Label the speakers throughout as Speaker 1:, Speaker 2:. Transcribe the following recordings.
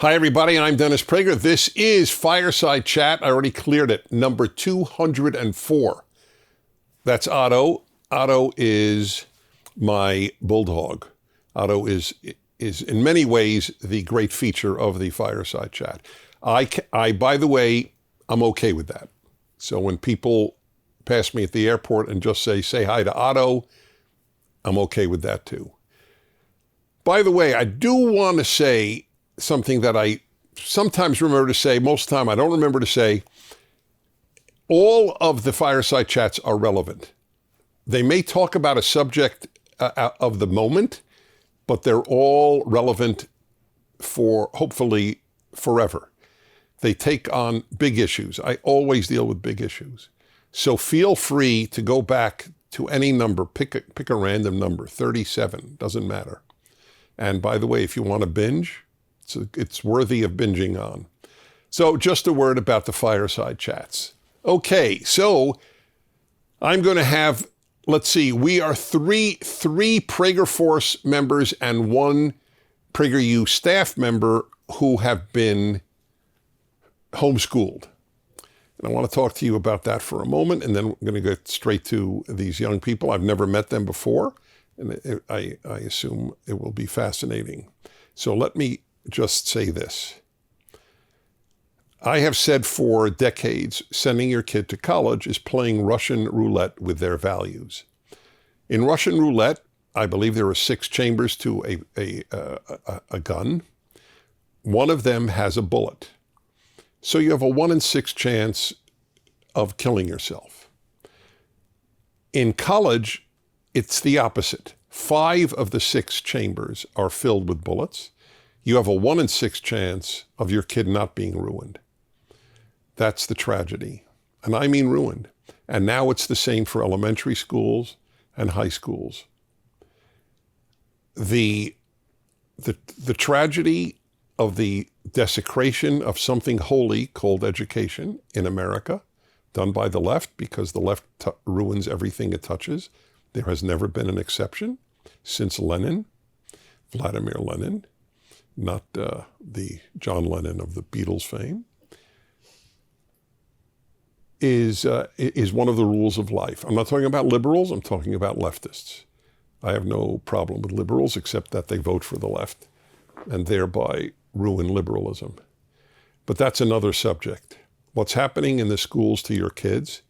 Speaker 1: Hi, everybody. I'm Dennis Prager. This is Fireside Chat. I already cleared it. Number 204. That's Otto. Otto is my bulldog. Otto is in many ways the great feature of the Fireside Chat. By the way, I'm okay with that. So when people pass me at the airport and just say hi to Otto, I'm okay with that too. By the way, I do want to say something that I sometimes remember to say, most of the time I don't remember to say. All of the Fireside Chats are relevant. They may talk about a subject of the moment, but they're all relevant for hopefully forever. They take on big issues. I always deal with big issues. So feel free to go back to any number, pick a random number, 37, doesn't matter. And by the way, if you want to binge, it's worthy of binging on. So just a word about the Fireside Chats. Okay, so I'm going to have, let's see, we are three Prager Force members and one PragerU staff member who have been homeschooled. And I want to talk to you about that for a moment, and then we're going to get straight to these young people. I've never met them before, and I assume it will be fascinating. So let me just say this. I have said for decades, sending your kid to college is playing Russian roulette with their values. In Russian roulette, I believe there are 6 chambers to a gun. One of them has a bullet. So you have a 1 in 6 chance of killing yourself. In college, it's the opposite. 5 of the 6 chambers are filled with bullets. You have a 1 in 6 chance of your kid not being ruined. That's the tragedy. And I mean ruined. And now it's the same for elementary schools and high schools. The tragedy of the desecration of something holy called education in America, done by the left because the left ruins everything it touches. There has never been an exception since Lenin, Vladimir Lenin, not the John Lennon of the Beatles fame, is one of the rules of life. I'm not talking about liberals, I'm talking about leftists. I have no problem with liberals except that they vote for the left and thereby ruin liberalism. But that's another subject. What's happening in the schools to your kids,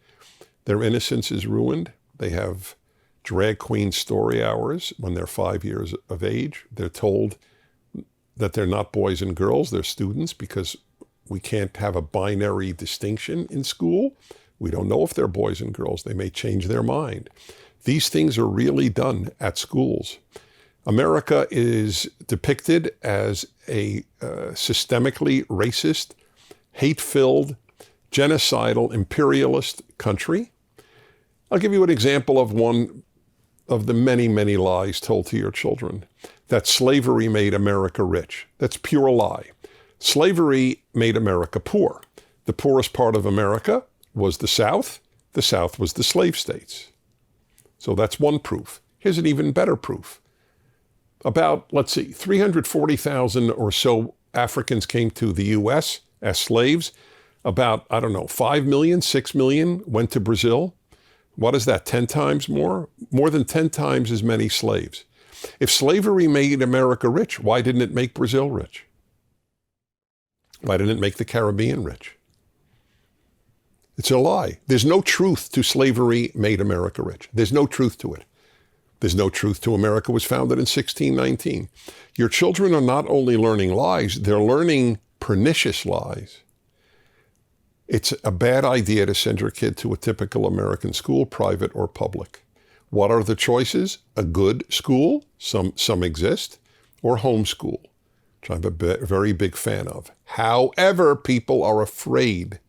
Speaker 1: their innocence is ruined. They have drag queen story hours when they're 5 years of age. They're told that they're not boys and girls, they're students, because we can't have a binary distinction in school. We don't know if they're boys and girls. They may change their mind. These things are really done at schools. America is depicted as a systemically racist, hate-filled, genocidal, imperialist country. I'll give you an example of one of the many, many lies told to your children, that slavery made America rich. That's pure lie. Slavery made America poor. The poorest part of America was the South. The South was the slave states. So that's one proof. Here's an even better proof. About, 340,000 or so Africans came to the U.S. as slaves. About, 5 million, 6 million went to Brazil. What is that, 10 times more? More than 10 times as many slaves. If slavery made America rich, why didn't it make Brazil rich? Why didn't it make the Caribbean rich? It's a lie. There's no truth to slavery made America rich. There's no truth to it. There's no truth to America was founded in 1619. Your children are not only learning lies, they're learning pernicious lies. It's a bad idea to send your kid to a typical American school, private or public. What are the choices? A good school, some exist, or homeschool, which I'm a very big fan of. However, people are afraid.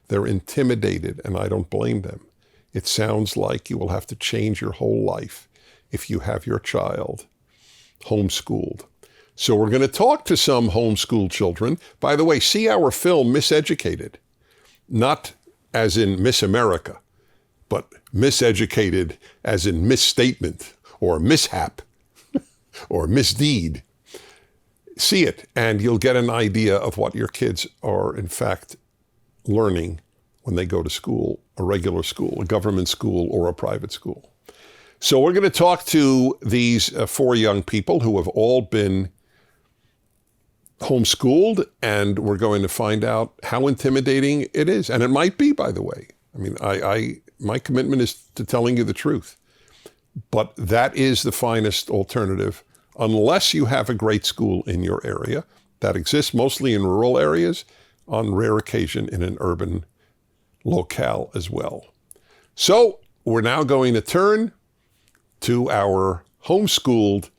Speaker 1: They're intimidated, and I don't blame them. It sounds like you will have to change your whole life if you have your child homeschooled. So we're going to talk to some homeschooled children. By the way, see our film, Miseducated. Not as in Miss America, but miseducated as in misstatement or mishap or misdeed. see it, and you'll get an idea of what your kids are, in fact, learning when they go to school, a regular school, a government school, or a private school. So we're going to talk to these 4 young people who have all been homeschooled, and we're going to find out how intimidating it is. And it might be, by the way. I mean, my commitment is to telling you the truth. But that is the finest alternative, unless you have a great school in your area. That exists mostly in rural areas, on rare occasion in an urban locale as well. So we're now going to turn to our homeschooled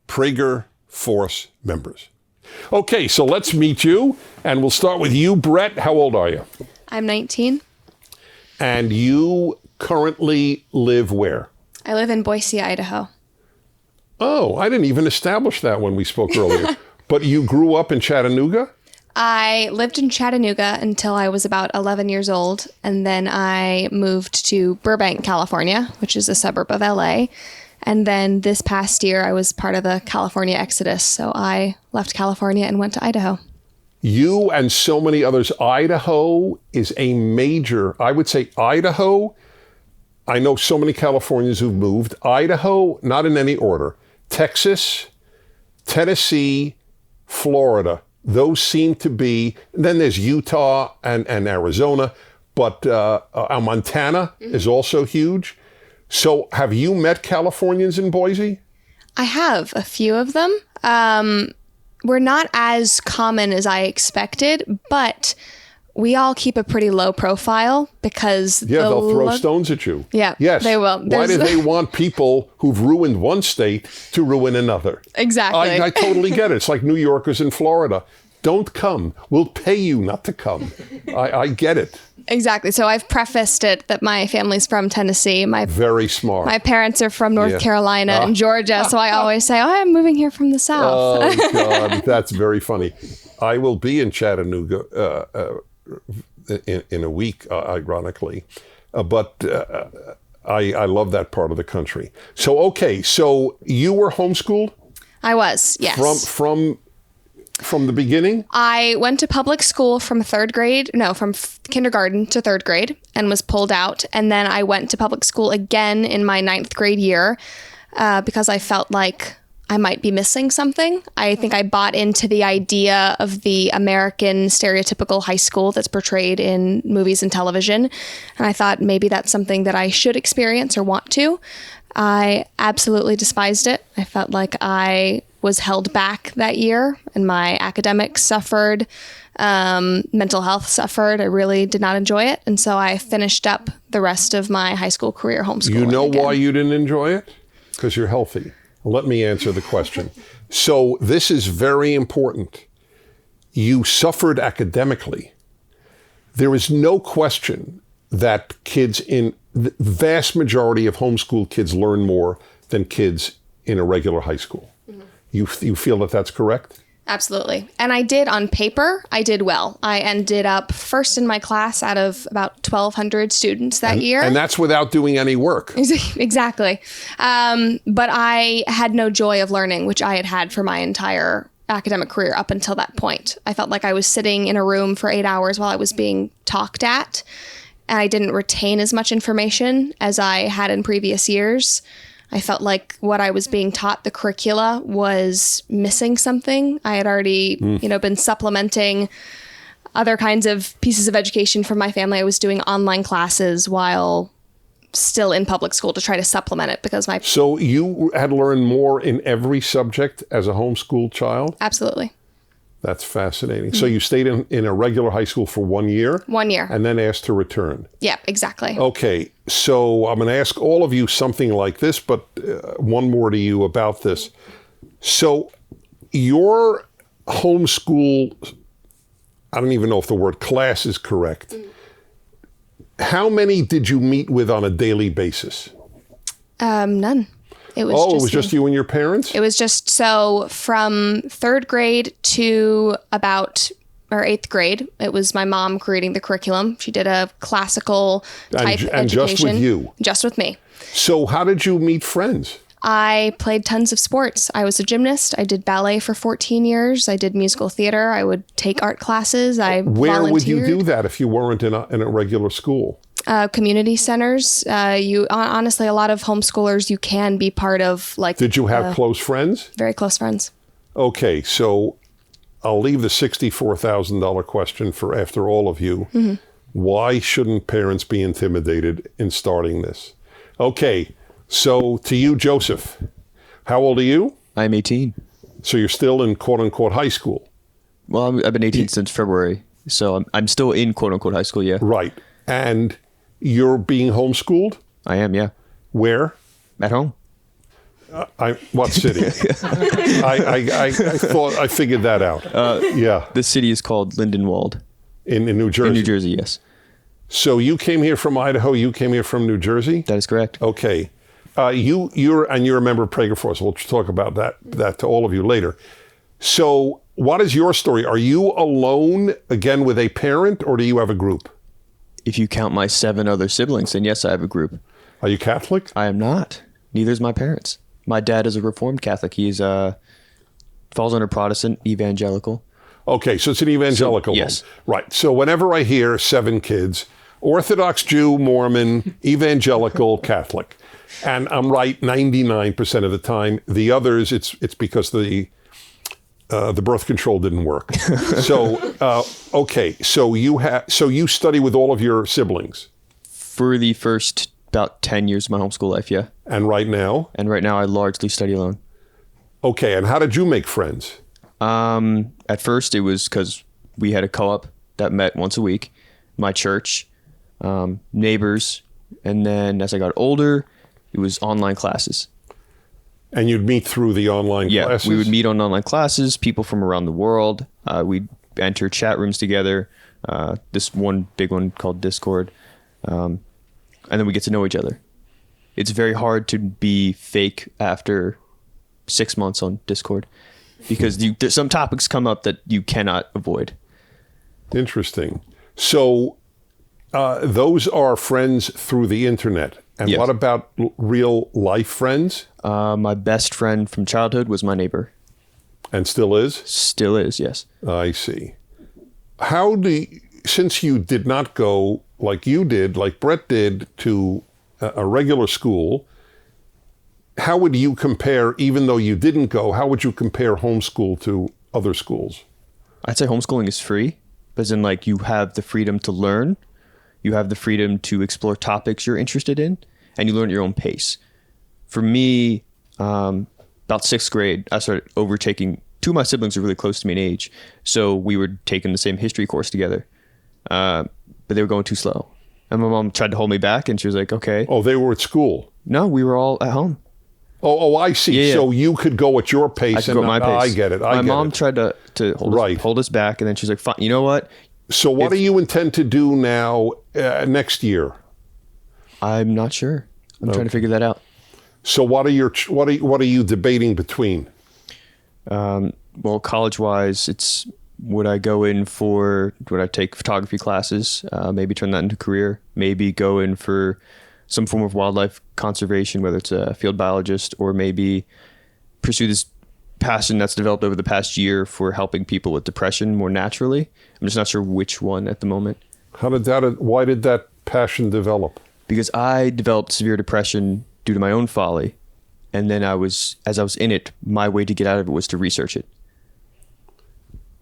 Speaker 1: Prager Force members. Okay, so let's meet you, and we'll start with you, Brett. How old are you?
Speaker 2: I'm 19.
Speaker 1: And you currently live where?
Speaker 2: I live in Boise, Idaho.
Speaker 1: Oh, I didn't even establish that when we spoke earlier. But you grew up in Chattanooga?
Speaker 2: I lived in Chattanooga until I was about 11 years old, and then I moved to Burbank, California, which is a suburb of LA. And then this past year, I was part of the California exodus, so I left California and went to Idaho.
Speaker 1: You and so many others. Idaho is a major, I would say Idaho. I know so many Californians who've moved. Idaho, not in any order. Texas, Tennessee, Florida. Those seem to be, then there's Utah and Arizona, but Montana is also huge. So have you met Californians in Boise?
Speaker 2: I have a few of them. We're not as common as I expected, but we all keep a pretty low profile because
Speaker 1: they'll throw stones at you.
Speaker 2: Yeah,
Speaker 1: yes,
Speaker 2: they will.
Speaker 1: Why do they want people who've ruined one state to ruin another?
Speaker 2: Exactly.
Speaker 1: I totally get it. It's like New Yorkers in Florida. Don't come. We'll pay you not to come. I get it.
Speaker 2: Exactly. So I've prefaced it that my family's from Tennessee.
Speaker 1: Very smart.
Speaker 2: My parents are from North Carolina and Georgia. So I always say, I'm moving here from the South.
Speaker 1: Oh, God. That's very funny. I will be in Chattanooga in a week, ironically. But I love that part of the country. So, okay. So you were homeschooled?
Speaker 2: I was, yes.
Speaker 1: From the beginning?
Speaker 2: I went to public school from kindergarten to 3rd grade and was pulled out. And then I went to public school again in my 9th grade year because I felt like I might be missing something. I think I bought into the idea of the American stereotypical high school that's portrayed in movies and television. And I thought maybe that's something that I should experience or want to. I absolutely despised it. I felt like I was held back that year and my academics suffered, mental health suffered. I really did not enjoy it. And so I finished up the rest of my high school career homeschooling.
Speaker 1: You know why you didn't enjoy it? Because you're healthy. Let me answer the question. So this is very important. You suffered academically. There is no question that kids in the vast majority of homeschool kids learn more than kids in a regular high school. Mm-hmm. You feel that that's correct?
Speaker 2: Absolutely. And I did, on paper, I did well. I ended up first in my class out of about 1,200 students that year.
Speaker 1: And that's without doing any work.
Speaker 2: Exactly. But I had no joy of learning, which I had had for my entire academic career up until that point. I felt like I was sitting in a room for 8 hours while I was being talked at. And I didn't retain as much information as I had in previous years. I felt like what I was being taught, the curricula, was missing something. I had already, been supplementing other kinds of pieces of education from my family. I was doing online classes while still in public school to try to supplement it because
Speaker 1: So you had learned more in every subject as a homeschooled child?
Speaker 2: Absolutely.
Speaker 1: That's fascinating. So you stayed in a regular high school for 1 year?
Speaker 2: 1 year.
Speaker 1: And then asked to return?
Speaker 2: Yeah, exactly.
Speaker 1: Okay, so I'm going to ask all of you something like this, but one more to you about this. So your homeschool, I don't even know if the word class is correct. How many did you meet with on a daily basis?
Speaker 2: None. It was
Speaker 1: just you and your parents?
Speaker 2: It was just so from 3rd grade to about 8th grade, it was my mom creating the curriculum. She did a classical type education.
Speaker 1: And just with you?
Speaker 2: Just with me.
Speaker 1: So how did you meet friends?
Speaker 2: I played tons of sports. I was a gymnast. I did ballet for 14 years. I did musical theater. I would take art classes. I
Speaker 1: Where would you
Speaker 2: volunteered.
Speaker 1: do that if you weren't in a regular school?
Speaker 2: Community centers. You honestly, a lot of homeschoolers, you can be part of like.
Speaker 1: Did you have close friends?
Speaker 2: Very close friends.
Speaker 1: Okay, so I'll leave the $64,000 question for after all of you. Mm-hmm. Why shouldn't parents be intimidated in starting this? Okay, so to you, Joseph, how old are you?
Speaker 3: I'm 18.
Speaker 1: So you're still in quote-unquote high school?
Speaker 3: Well, I've been 18 since February, so I'm still in quote-unquote high school, yeah.
Speaker 1: Right. And you're being homeschooled?
Speaker 3: I am, yeah.
Speaker 1: Where?
Speaker 3: At home.
Speaker 1: What city? I thought I figured that out. Yeah.
Speaker 3: The city is called Lindenwold.
Speaker 1: In New Jersey?
Speaker 3: In New Jersey, yes.
Speaker 1: So you came here from Idaho, you came here from New Jersey?
Speaker 3: That is correct.
Speaker 1: Okay. You're a member of PragerU, so we'll talk about that to all of you later. So what is your story? Are you alone, again, with a parent, or do you have a group?
Speaker 3: If you count my 7 other siblings, then yes, I have a group.
Speaker 1: Are you Catholic?
Speaker 3: I am not. Neither is my parents. My dad is a Reformed Catholic. He's falls under Protestant, evangelical.
Speaker 1: Okay, so it's an evangelical
Speaker 3: yes.
Speaker 1: home. Right. So whenever I hear 7 kids, Orthodox Jew, Mormon, evangelical, Catholic, and I'm right 99% of the time. The others, it's because the birth control didn't work. So okay, so you study with all of your siblings
Speaker 3: For the first about 10 years of my homeschool life, yeah.
Speaker 1: and right now?
Speaker 3: And right now I largely study alone.
Speaker 1: Okay, and how did you make friends?
Speaker 3: At first it was because we had a co-op that met once a week, my church, neighbors, and then as I got older, it was online classes.
Speaker 1: And you'd meet through the online classes?
Speaker 3: Yeah, we would meet on online classes, people from around the world. We'd enter chat rooms together, this one big one called Discord, and then we get to know each other. It's very hard to be fake after 6 months on Discord because there's some topics come up that you cannot avoid.
Speaker 1: Interesting. So those are friends through the internet. And
Speaker 3: Yes.
Speaker 1: what about real life friends?
Speaker 3: My best friend from childhood was my neighbor.
Speaker 1: And still is?
Speaker 3: Still is, yes.
Speaker 1: I see. Since you did not go like you did, like Brett did, to a regular school, how would you compare, even though you didn't go, how would you compare homeschool to other schools?
Speaker 3: I'd say homeschooling is free, as in like you have the freedom to learn, you have the freedom to explore topics you're interested in, and you learn at your own pace. For me, about 6th grade, I started overtaking. 2 of my siblings are really close to me in age, so we were taking the same history course together, but they were going too slow. And my mom tried to hold me back, and she was like, okay.
Speaker 1: Oh, they were at school?
Speaker 3: No, we were all at home.
Speaker 1: Oh, I see.
Speaker 3: Yeah.
Speaker 1: So you could go at your pace.
Speaker 3: I could go at my pace.
Speaker 1: I get it.
Speaker 3: My mom tried to hold us back, and then she's like, fine, you know what?
Speaker 1: So what do you intend to do now next year?
Speaker 3: I'm not sure. I'm trying to figure that out.
Speaker 1: So what are you debating between?
Speaker 3: Well, college-wise, it's would I take photography classes, maybe turn that into a career, maybe go in for some form of wildlife conservation, whether it's a field biologist, or maybe pursue this passion that's developed over the past year for helping people with depression more naturally. I'm just not sure which one at the moment.
Speaker 1: Why did that passion develop?
Speaker 3: Because I developed severe depression due to my own folly. And then as I was in it, my way to get out of it was to research it.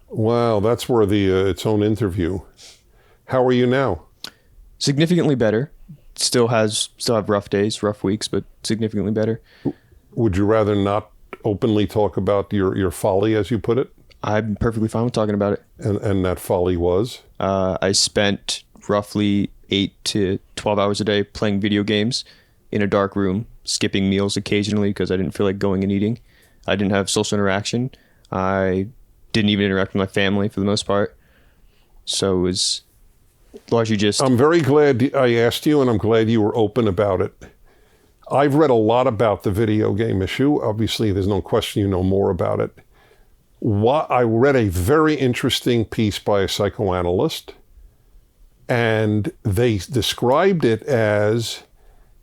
Speaker 1: Wow, that's worthy its own interview. How are you now?
Speaker 3: Significantly better. Still have rough days, rough weeks, but significantly better.
Speaker 1: Would you rather not openly talk about your folly, as you put it?
Speaker 3: I'm perfectly fine with talking about it.
Speaker 1: And that folly was?
Speaker 3: I spent roughly 8 to 12 hours a day playing video games in a dark room, skipping meals occasionally because I didn't feel like going and eating. I didn't have social interaction. I didn't even interact with my family for the most part. So it was largely just...
Speaker 1: I'm very glad I asked you, and I'm glad you were open about it. I've read a lot about the video game issue. Obviously, there's no question you know more about it. I read a very interesting piece by a psychoanalyst, and they described it as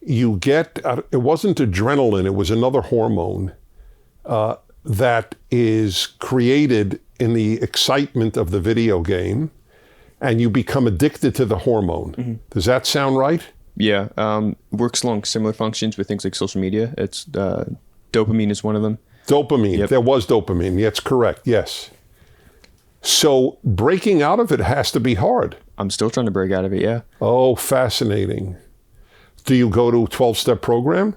Speaker 1: you get, it wasn't adrenaline, it was another hormone that is created in the excitement of the video game, and you become addicted to the hormone. Mm-hmm. Does that sound right?
Speaker 3: Yeah, works along similar functions with things like social media. It's dopamine is one of them.
Speaker 1: Dopamine. Yep. There was dopamine. That's correct. Yes. So breaking out of it has to be hard.
Speaker 3: I'm still trying to break out of it. Yeah.
Speaker 1: Oh, fascinating. Do you go to a 12-step program?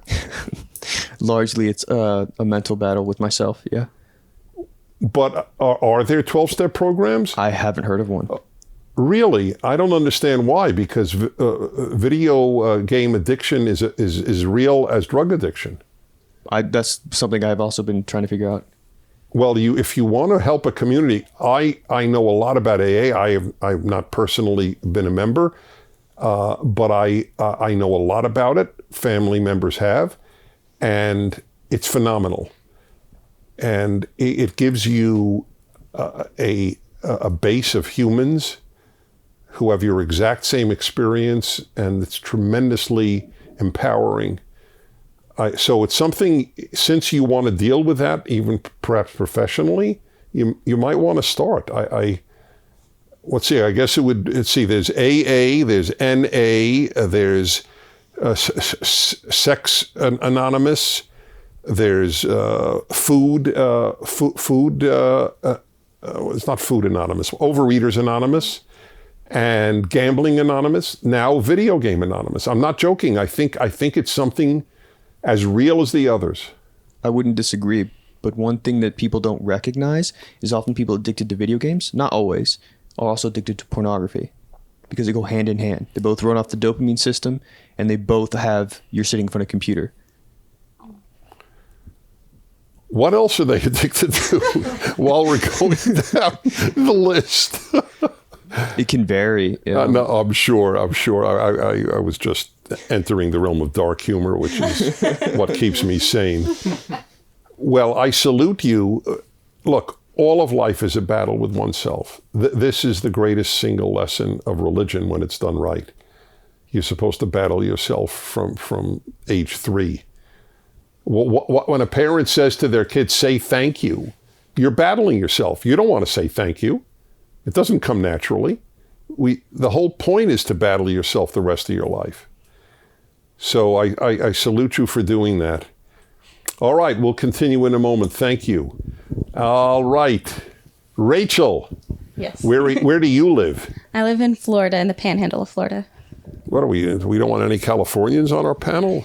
Speaker 3: Largely, it's a mental battle with myself. Yeah.
Speaker 1: But are there 12-step programs?
Speaker 3: I haven't heard of one.
Speaker 1: Really? I don't understand why, because video game addiction is real as drug addiction.
Speaker 3: That's something I've also been trying to figure out.
Speaker 1: Well, if you want to help a community, I know a lot about AA. I've not personally been a member, but I know a lot about it. Family members have, and it's phenomenal. And it gives you a base of humans who have your exact same experience, and it's tremendously empowering. So it's something, since you want to deal with that, even perhaps professionally, you might want to start. Let's see, I guess it would, let's see, there's AA, there's NA, there's Sex Anonymous, there's food, it's not Food Anonymous, Overeaters Anonymous, and Gambling Anonymous, now Video Game Anonymous. I'm not joking. I think it's something as real as the others.
Speaker 3: I wouldn't disagree, but one thing that people don't recognize is often people addicted to video games, not always, are also addicted to pornography because they go hand in hand. They both run off the dopamine system, and they both have, you're sitting in front of a computer.
Speaker 1: What else are they addicted to while we're going down the list?
Speaker 3: It can vary.
Speaker 1: No, I'm sure. I was just entering the realm of dark humor, which is what keeps me sane. Well, I salute you. Look, all of life is a battle with oneself. This is the greatest single lesson of religion when it's done right. You're supposed to battle yourself from age 3. When a parent says to their kids, say thank you, you're battling yourself. You don't want to say thank you. It doesn't come naturally. The whole point is to battle yourself the rest of your life. So I salute you for doing that. All right, we'll continue in a moment. Thank you. All right. Rachel.
Speaker 4: Yes.
Speaker 1: Where do you live?
Speaker 4: I live in Florida, in the panhandle of Florida.
Speaker 1: What are we? We don't want any Californians on our panel?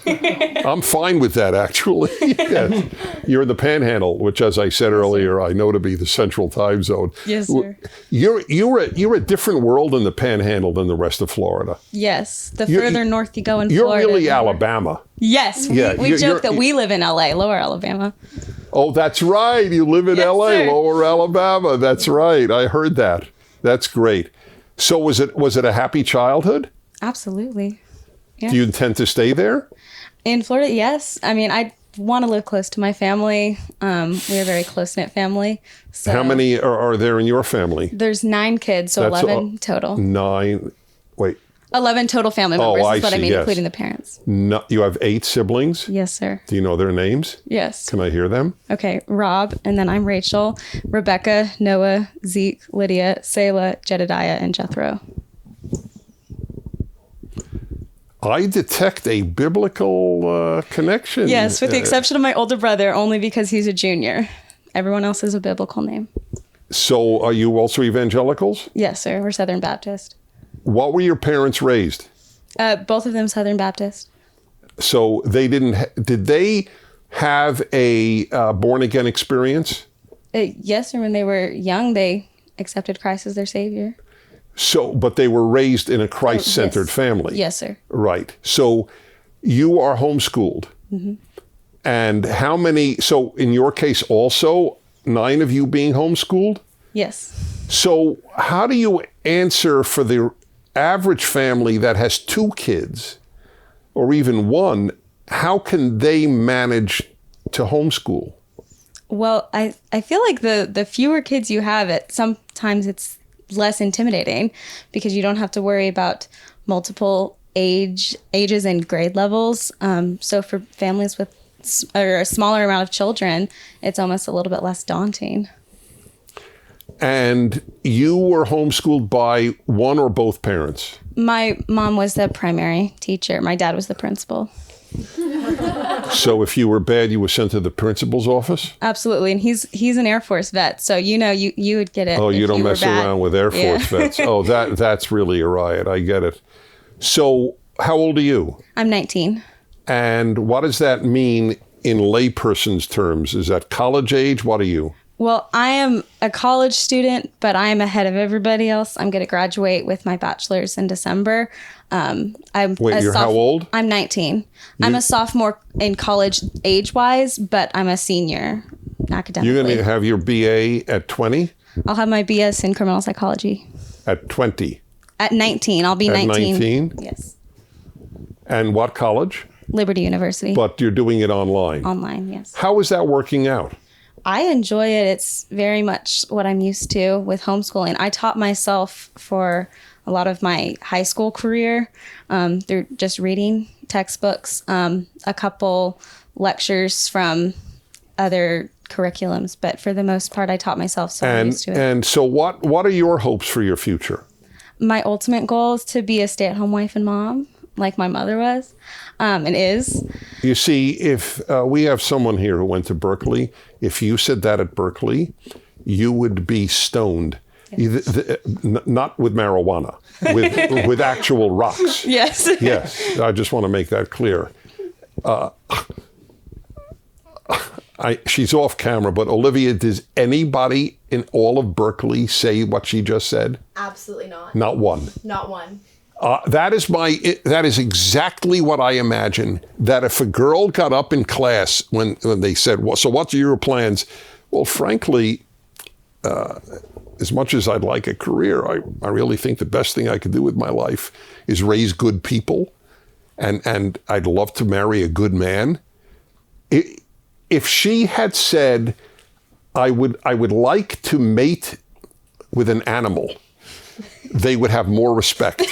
Speaker 1: I'm fine with that, actually. Yes. You're in the Panhandle, which, as I said earlier, I know to be the Central Time Zone.
Speaker 4: Yes, sir.
Speaker 1: You're a different world in the Panhandle than the rest of Florida.
Speaker 4: Yes. The further north you go in
Speaker 1: Florida. You're really
Speaker 4: more...
Speaker 1: Alabama.
Speaker 4: Yes. We joke that we live in LA, Lower Alabama.
Speaker 1: Oh, that's right. You live in LA, sir. Lower Alabama. That's right. I heard that. That's great. So was it a happy childhood?
Speaker 4: Absolutely. Yeah.
Speaker 1: Do you intend to stay there?
Speaker 4: In Florida, yes. I mean, I want to live close to my family. We're a very close-knit family. So
Speaker 1: how many are there in your family?
Speaker 4: There's 9 kids, so that's 11 total.
Speaker 1: 9. Wait.
Speaker 4: 11 total family members is what I mean, yes. Including the parents.
Speaker 1: No, you have 8 siblings?
Speaker 4: Yes, sir.
Speaker 1: Do you know their names?
Speaker 4: Yes.
Speaker 1: Can I hear them?
Speaker 4: Okay. Rob, and then I'm Rachel, Rebecca, Noah, Zeke, Lydia, Selah, Jedediah, and Jethro.
Speaker 1: I detect a biblical connection.
Speaker 4: Yes, with the exception of my older brother, only because he's a junior. Everyone else is a biblical name.
Speaker 1: So are you also evangelicals?
Speaker 4: Yes, sir. We're Southern Baptist.
Speaker 1: What were your parents raised?
Speaker 4: Both of them Southern Baptist.
Speaker 1: So they did they have a born-again experience?
Speaker 4: Yes, sir. When they were young, they accepted Christ as their Savior.
Speaker 1: So, but they were raised in a Christ-centered family.
Speaker 4: Yes, sir.
Speaker 1: Right. So you are homeschooled. Mm-hmm. And how many, so in your case also, 9 of you being homeschooled?
Speaker 4: Yes.
Speaker 1: So how do you answer for the average family that has 2 kids or even 1? How can they manage to homeschool?
Speaker 4: Well, I feel like the fewer kids you have, sometimes it's less intimidating because you don't have to worry about multiple ages and grade levels. So for families with a smaller amount of children, it's almost a little bit less daunting.
Speaker 1: And you were homeschooled by one or both parents?
Speaker 4: My mom was the primary teacher. My dad was the principal.
Speaker 1: So if you were bad, you were sent to the principal's office?
Speaker 4: Absolutely. And he's an Air Force vet, so you would get it.
Speaker 1: Oh, you
Speaker 4: if
Speaker 1: don't
Speaker 4: were
Speaker 1: mess
Speaker 4: bad.
Speaker 1: around with Air Force vets. Oh, that's really a riot. I get it. So how old are you?
Speaker 4: I'm 19.
Speaker 1: And what does that mean in layperson's terms? Is that college age? What are you?
Speaker 4: Well, I am a college student, but I am ahead of everybody else. I'm going to graduate with my bachelor's in December.
Speaker 1: Wait, you're how old?
Speaker 4: I'm 19. I'm a sophomore in college age-wise, but I'm a senior academically.
Speaker 1: You're going to have your BA at 20?
Speaker 4: I'll have my BS in criminal psychology.
Speaker 1: At 20?
Speaker 4: At 19. I'll be
Speaker 1: At
Speaker 4: 19.
Speaker 1: 19?
Speaker 4: Yes.
Speaker 1: And what college?
Speaker 4: Liberty University.
Speaker 1: But you're doing it online.
Speaker 4: Online, yes.
Speaker 1: How is that working out?
Speaker 4: I enjoy it. It's very much what I'm used to with homeschooling. I taught myself for a lot of my high school career through just reading textbooks, a couple lectures from other curriculums, but for the most part, I taught myself, so I'm used to it.
Speaker 1: And so what are your hopes for your future?
Speaker 4: My ultimate goal is to be a stay-at-home wife and mom, like my mother was and is.
Speaker 1: You see, if we have someone here who went to Berkeley, if you said that at Berkeley, you would be stoned. Not with marijuana, with actual rocks.
Speaker 4: Yes.
Speaker 1: Yes, I just want to make that clear. She's off camera, but Olivia, does anybody in all of Berkeley say what she just said?
Speaker 2: Absolutely not.
Speaker 1: Not one.
Speaker 2: Not one.
Speaker 1: That is exactly what I imagine. That if a girl got up in class when they said, well, so what are your plans? Well, frankly, as much as I'd like a career, I really think the best thing I could do with my life is raise good people, and I'd love to marry a good man. If she had said, I would like to mate with an animal, they would have more respect.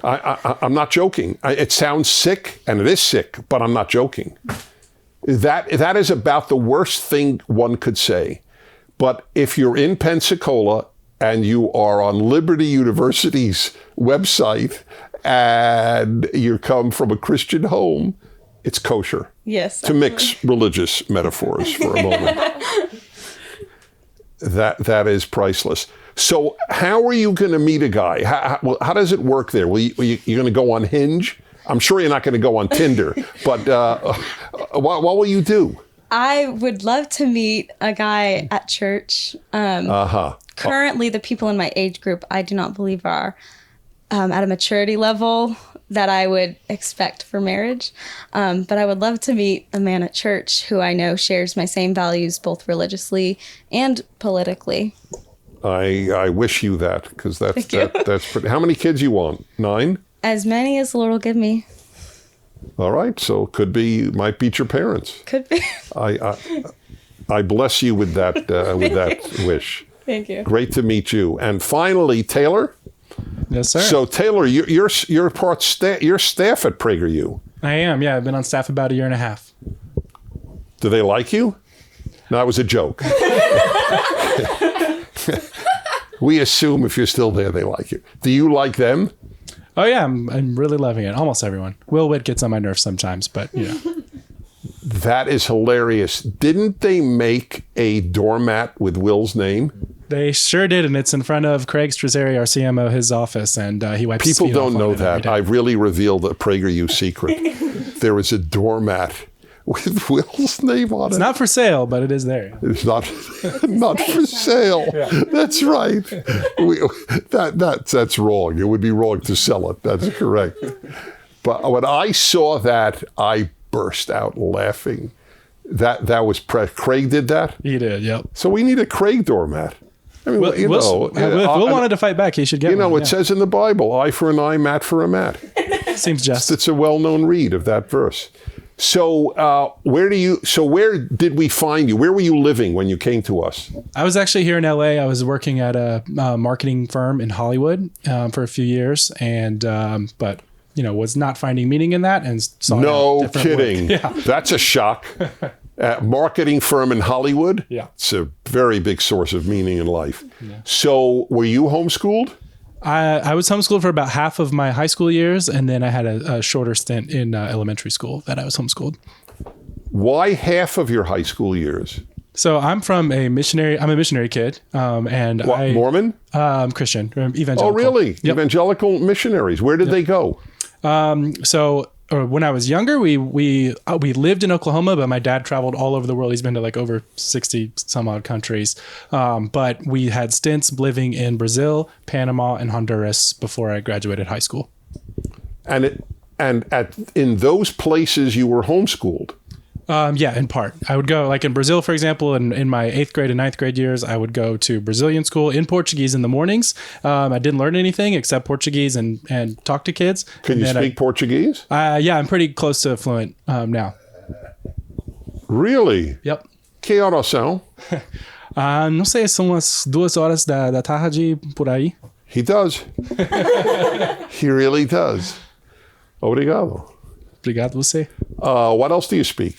Speaker 1: I'm not joking. It sounds sick, and it is sick, but I'm not joking. That is about the worst thing one could say. But if you're in Pensacola and you are on Liberty University's website and you come from a Christian home, it's kosher.
Speaker 4: Yes.
Speaker 1: To mix religious metaphors for a moment. That is priceless. So how are you going to meet a guy? How does it work there? You're going to go on Hinge? I'm sure you're not going to go on Tinder, but what will you do?
Speaker 4: I would love to meet a guy at church. Currently, the people in my age group, I do not believe are at a maturity level that I would expect for marriage. But I would love to meet a man at church who I know shares my same values, both religiously and politically.
Speaker 1: I wish you that, because that's pretty. How many kids you want? 9?
Speaker 4: As many as the Lord will give me.
Speaker 1: All right, so might beat your parents.
Speaker 4: Could be.
Speaker 1: I bless you with that wish.
Speaker 4: Thank you.
Speaker 1: Great to meet you. And finally, Taylor.
Speaker 5: Yes, sir.
Speaker 1: So Taylor, you're staff at PragerU.
Speaker 5: I am. Yeah, I've been on staff about 1.5 years.
Speaker 1: Do they like you? No, that was a joke. We assume if you're still there, they like you. Do you like them?
Speaker 5: Oh yeah, I'm really loving it. Almost everyone. Will Witt gets on my nerves sometimes, but you know.
Speaker 1: That is hilarious. Didn't they make a doormat with Will's name?
Speaker 5: They sure did, and it's in front of Craig Strazzeri, our CMO, his office, and he wipes his
Speaker 1: People
Speaker 5: feet
Speaker 1: don't
Speaker 5: off
Speaker 1: know
Speaker 5: on it every
Speaker 1: that.
Speaker 5: day.
Speaker 1: I've really revealed a PragerU secret. There is a doormat with Will's name on
Speaker 5: It's
Speaker 1: it.
Speaker 5: not for sale, but it is there.
Speaker 1: It's not for sale.
Speaker 5: Yeah.
Speaker 1: That's right. That's wrong. It would be wrong to sell it. That's correct. But when I saw that, I burst out laughing. That was Craig did that?
Speaker 5: He did, yep.
Speaker 1: So we need a Craig doormat. I mean,
Speaker 5: Will wanted to fight back. He should get one.
Speaker 1: It says in the Bible, eye for an eye, mat for a mat.
Speaker 5: Seems just.
Speaker 1: It's a well-known read of that verse. So where did we find you? Where were you living when you came to us?
Speaker 5: I was actually here in LA. I was working at a marketing firm in Hollywood for a few years, and but was not finding meaning in that and saw
Speaker 1: No kidding.
Speaker 5: Yeah.
Speaker 1: That's a shock. Marketing firm in Hollywood.
Speaker 5: Yeah.
Speaker 1: It's a very big source of meaning in life. Yeah. So were you homeschooled?
Speaker 5: I was homeschooled for about half of my high school years, and then I had a shorter stint in elementary school that I was homeschooled.
Speaker 1: Why half of your high school years?
Speaker 5: So I'm from a missionary. I'm a missionary kid, and
Speaker 1: Mormon?
Speaker 5: Christian, evangelical.
Speaker 1: Oh, really?
Speaker 5: Yep.
Speaker 1: Evangelical missionaries. Where did they go?
Speaker 5: When I was younger, we lived in Oklahoma, but my dad traveled all over the world. He's been to like over 60 some odd countries. But we had stints living in Brazil, Panama, and Honduras before I graduated high school.
Speaker 1: And in those places you were homeschooled.
Speaker 5: Yeah, in part. I would go, like in Brazil, for example, in my 8th grade and 9th grade years, I would go to Brazilian school in Portuguese in the mornings. I didn't learn anything except Portuguese and talk to kids.
Speaker 1: Can you speak Portuguese?
Speaker 5: Yeah, I'm pretty close to fluent now.
Speaker 1: Really?
Speaker 5: Yep.
Speaker 1: Que horas são?
Speaker 5: Não sei, são as 2 horas da tarde por aí.
Speaker 1: He does. He really does. Obrigado.
Speaker 5: Obrigado você.
Speaker 1: What else do you speak?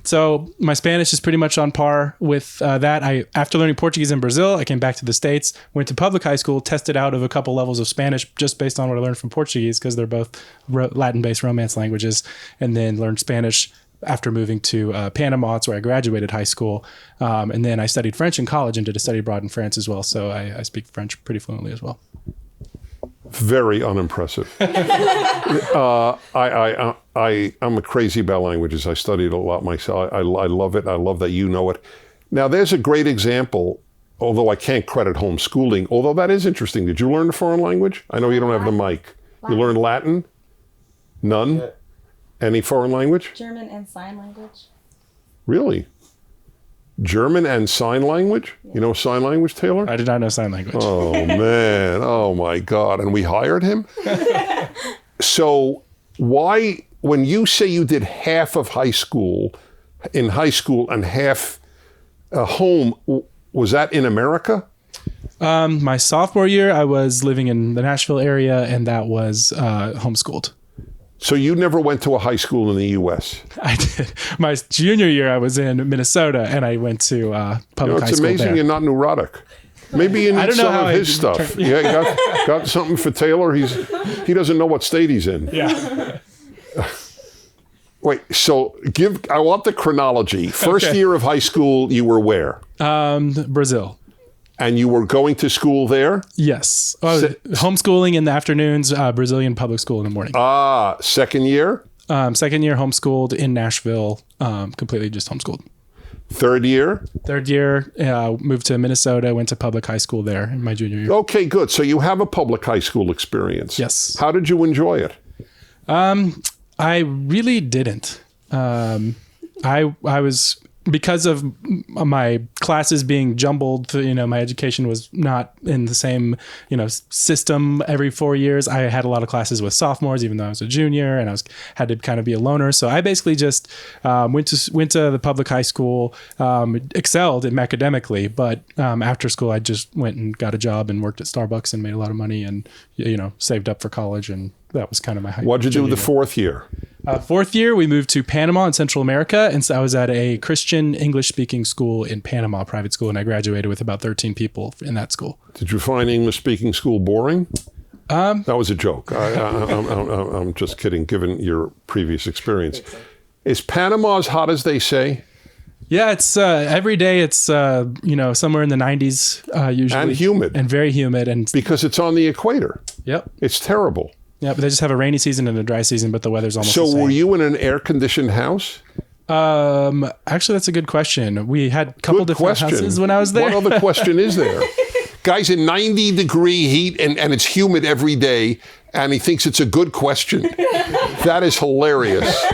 Speaker 5: So my Spanish is pretty much on par with that. After learning Portuguese in Brazil, I came back to the States, went to public high school, tested out of a couple levels of Spanish just based on what I learned from Portuguese because they're both Latin-based Romance languages, and then learned Spanish after moving to Panama. That's where I graduated high school. And then I studied French in college and did a study abroad in France as well. So I speak French pretty fluently as well.
Speaker 1: Very unimpressive. I'm crazy about languages. I studied a lot myself. I love it. I love that you know it. Now, there's a great example, although I can't credit homeschooling, although that is interesting. Did you learn a foreign language? I know you don't have the mic. You learned Latin? None? Yeah. Any foreign language?
Speaker 4: German and sign language.
Speaker 1: Really? German and sign language? Yeah. You know sign language, Taylor?
Speaker 5: I did not know sign language.
Speaker 1: Oh, man. Oh, my God. And we hired him? So why, when you say you did half of high school and half home, was that in America?
Speaker 5: My sophomore year, I was living in the Nashville area, and that was homeschooled.
Speaker 1: So you never went to a high school in the U.S.?
Speaker 5: I did. My junior year, I was in Minnesota, and I went to public high school.
Speaker 1: It's amazing you're not neurotic. Maybe you need some of his stuff. Yeah, got something for Taylor. He doesn't know what state he's in.
Speaker 5: Yeah.
Speaker 1: Wait. So I want the chronology. First year of high school, you were where?
Speaker 5: Brazil.
Speaker 1: And you were going to school there?
Speaker 5: Yes. Homeschooling in the afternoons, Brazilian public school in the morning.
Speaker 1: Second year?
Speaker 5: Second year, homeschooled in Nashville, completely just homeschooled.
Speaker 1: Third year?
Speaker 5: Third year, moved to Minnesota, went to public high school there in my junior year.
Speaker 1: Okay, good. So you have a public high school experience.
Speaker 5: Yes.
Speaker 1: How did you enjoy it?
Speaker 5: I really didn't. I was... Because of my classes being jumbled, my education was not in the same, system every 4 years. I had a lot of classes with sophomores, even though I was a junior, and had to kind of be a loner. So I basically just went to the public high school, excelled academically, but after school I just went and got a job and worked at Starbucks and made a lot of money and saved up for college, and that was kind of my high.
Speaker 1: What'd you do the fourth year?
Speaker 5: Fourth year, we moved to Panama in Central America, and so I was at a Christian English-speaking school in Panama, private school, and I graduated with about 13 people in that school.
Speaker 1: Did you find English-speaking school boring? That was a joke. I'm just kidding, given your previous experience. Is Panama as hot as they say?
Speaker 5: Yeah, it's every day. It's somewhere in the 90s usually,
Speaker 1: and humid,
Speaker 5: and very humid, and
Speaker 1: because it's on the equator.
Speaker 5: Yep,
Speaker 1: it's terrible.
Speaker 5: Yeah, but they just have a rainy season and a dry season, but the weather's almost the same.
Speaker 1: So were you in an air-conditioned house?
Speaker 5: Actually, that's a good question. We had a couple different houses when I was there.
Speaker 1: What other question is there? Guy's in 90-degree heat and it's humid every day, and he thinks it's a good question. That is hilarious.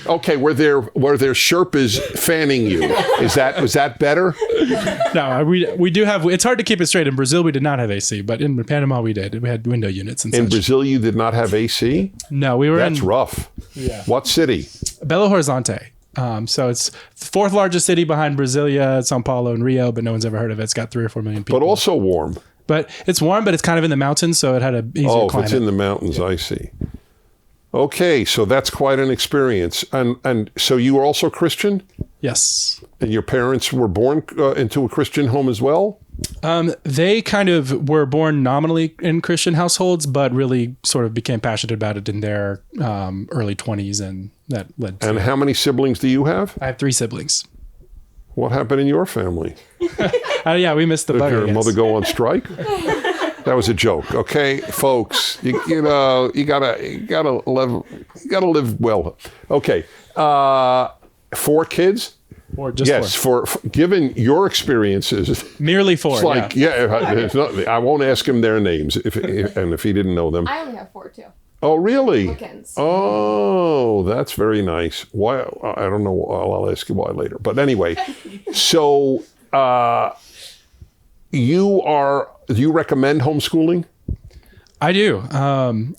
Speaker 1: Okay, were there Sherpas fanning you? Was that better?
Speaker 5: No, we do have. It's hard to keep it straight. In Brazil, we did not have AC, but in Panama, we did. We had window units and such.
Speaker 1: In Brazil, you did not have AC?
Speaker 5: No, we were.
Speaker 1: That's rough.
Speaker 5: Yeah.
Speaker 1: What city?
Speaker 5: Belo Horizonte. So it's the fourth largest city behind Brasilia, São Paulo, and Rio, but no one's ever heard of it. It's got 3 or 4 million people.
Speaker 1: But also warm.
Speaker 5: But it's warm, but it's kind of in the mountains, so it had a easier climate.
Speaker 1: If it's in the mountains, I see. Okay, so that's quite an experience. And so you were also Christian?
Speaker 5: Yes.
Speaker 1: And your parents were born into a Christian home as well?
Speaker 5: They kind of were born nominally in Christian households, but really sort of became passionate about it in their early 20s, and that led to...
Speaker 1: And how many siblings do you have?
Speaker 5: I have 3 siblings.
Speaker 1: What happened in your family?
Speaker 5: Yeah, we missed the
Speaker 1: Did
Speaker 5: bug,
Speaker 1: your mother go on strike? That was a joke, okay, folks. You gotta live well. Okay, 4 kids.
Speaker 5: Or just
Speaker 1: Yes,
Speaker 5: 4.
Speaker 1: for given your experiences,
Speaker 5: Merely 4.
Speaker 1: it's like it's not, I won't ask him their names if he didn't know them.
Speaker 2: I only have 4 too.
Speaker 1: Oh, really?
Speaker 2: Bookends.
Speaker 1: Oh, that's very nice. Why? I don't know. I'll ask you why later. But anyway, so do you recommend homeschooling?
Speaker 5: I do.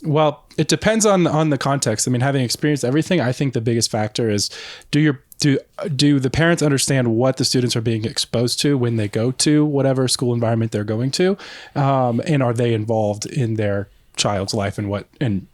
Speaker 5: Well, it depends on the context. I mean, having experienced everything, I think the biggest factor is do the parents understand what the students are being exposed to when they go to whatever school environment they're going to, and are they involved in their child's life and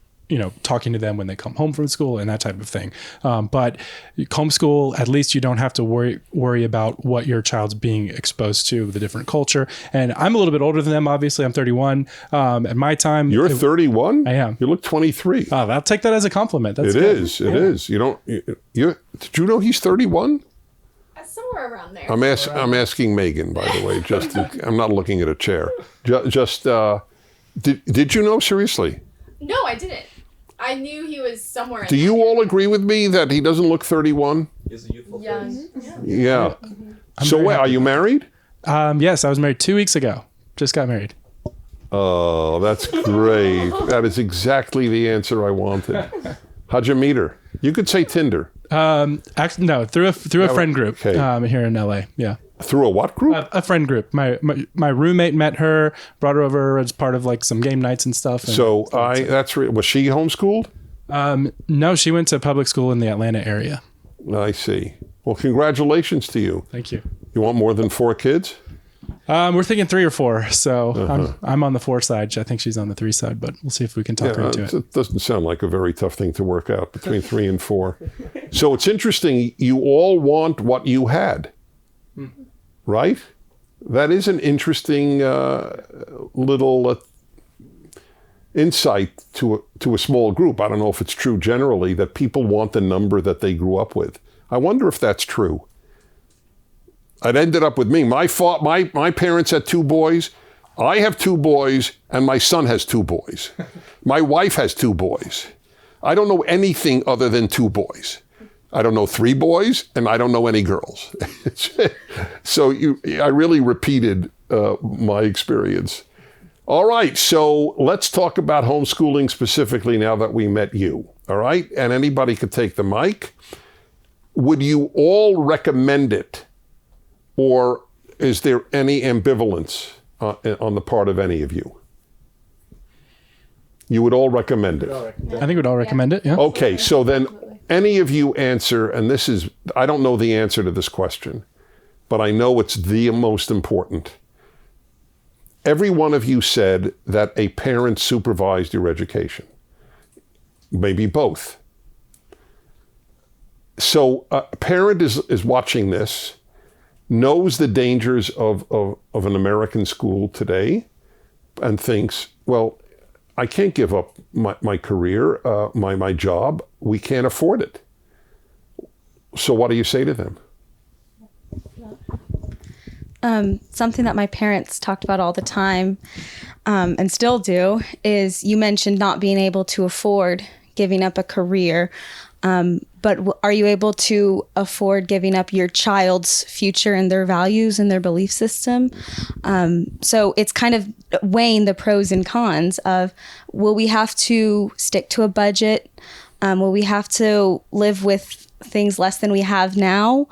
Speaker 5: talking to them when they come home from school and that type of thing. But homeschool, at least you don't have to worry about what your child's being exposed to, the different culture. And I'm a little bit older than them. Obviously, I'm 31. At my time,
Speaker 1: You're 31?
Speaker 5: I am.
Speaker 1: You look 23.
Speaker 5: I'll take that as a compliment. That's
Speaker 1: It
Speaker 5: good.
Speaker 1: is. It is. You don't. Did you know he's 31?
Speaker 2: Somewhere around there.
Speaker 1: I'm asking Megan, by the way. I'm not looking at a chair. Did you know, seriously?
Speaker 2: No, I didn't. I knew he was somewhere.
Speaker 1: Do you all agree with me that he doesn't look 31?
Speaker 6: He's a youthful
Speaker 2: young?
Speaker 6: face.
Speaker 1: Yeah. So
Speaker 5: very
Speaker 1: wait, are
Speaker 5: happy
Speaker 1: you married?
Speaker 5: Yes, I was married 2 weeks ago. Just got married.
Speaker 1: Oh, that's great. That is exactly the answer I wanted. How'd you meet her? You could say Tinder.
Speaker 5: Actually, no, through a friend group
Speaker 1: Okay.
Speaker 5: here in LA. Yeah.
Speaker 1: Through a what group?
Speaker 5: A friend group. My roommate met her, brought her over as part of like some game nights and stuff. And
Speaker 1: So was she homeschooled?
Speaker 5: no, she went to public school in the Atlanta area.
Speaker 1: I see. Well, congratulations to you.
Speaker 5: Thank you.
Speaker 1: You want more than 4 kids?
Speaker 5: We're thinking 3 or 4. So I'm on the 4 side. I think she's on the 3 side, but we'll see if we can talk her into it.
Speaker 1: It doesn't sound like a very tough thing to work out between 3 and 4. So it's interesting. You all want what you had, right? That is an interesting little insight to a small group. I don't know if it's true generally that people want the number that they grew up with. I wonder if that's true. It ended up with me. My parents had 2 boys. I have 2 boys, and my son has 2 boys. My wife has 2 boys. I don't know anything other than 2 boys. I don't know 3 boys, and I don't know any girls. So I really repeated my experience. All right, so let's talk about homeschooling specifically now that we met you. All right, and anybody could take the mic. Would you all recommend it? Or is there any ambivalence on the part of any of you? You would all recommend it?
Speaker 5: I think we'd all recommend it. Yeah.
Speaker 1: Okay, so then any of you answer, and I don't know the answer to this question, but I know it's the most important. Every one of you said that a parent supervised your education. Maybe both. So a parent is watching this, knows the dangers of an American school today, and thinks, well, I can't give up my career, my job. We can't afford it. So what do you say to them?
Speaker 4: Something that my parents talked about all the time, and still do, is you mentioned not being able to afford giving up a career. But are you able to afford giving up your child's future and their values and their belief system? So it's kind of weighing the pros and cons of, will we have to stick to a budget? Will we have to live with things less than we have now,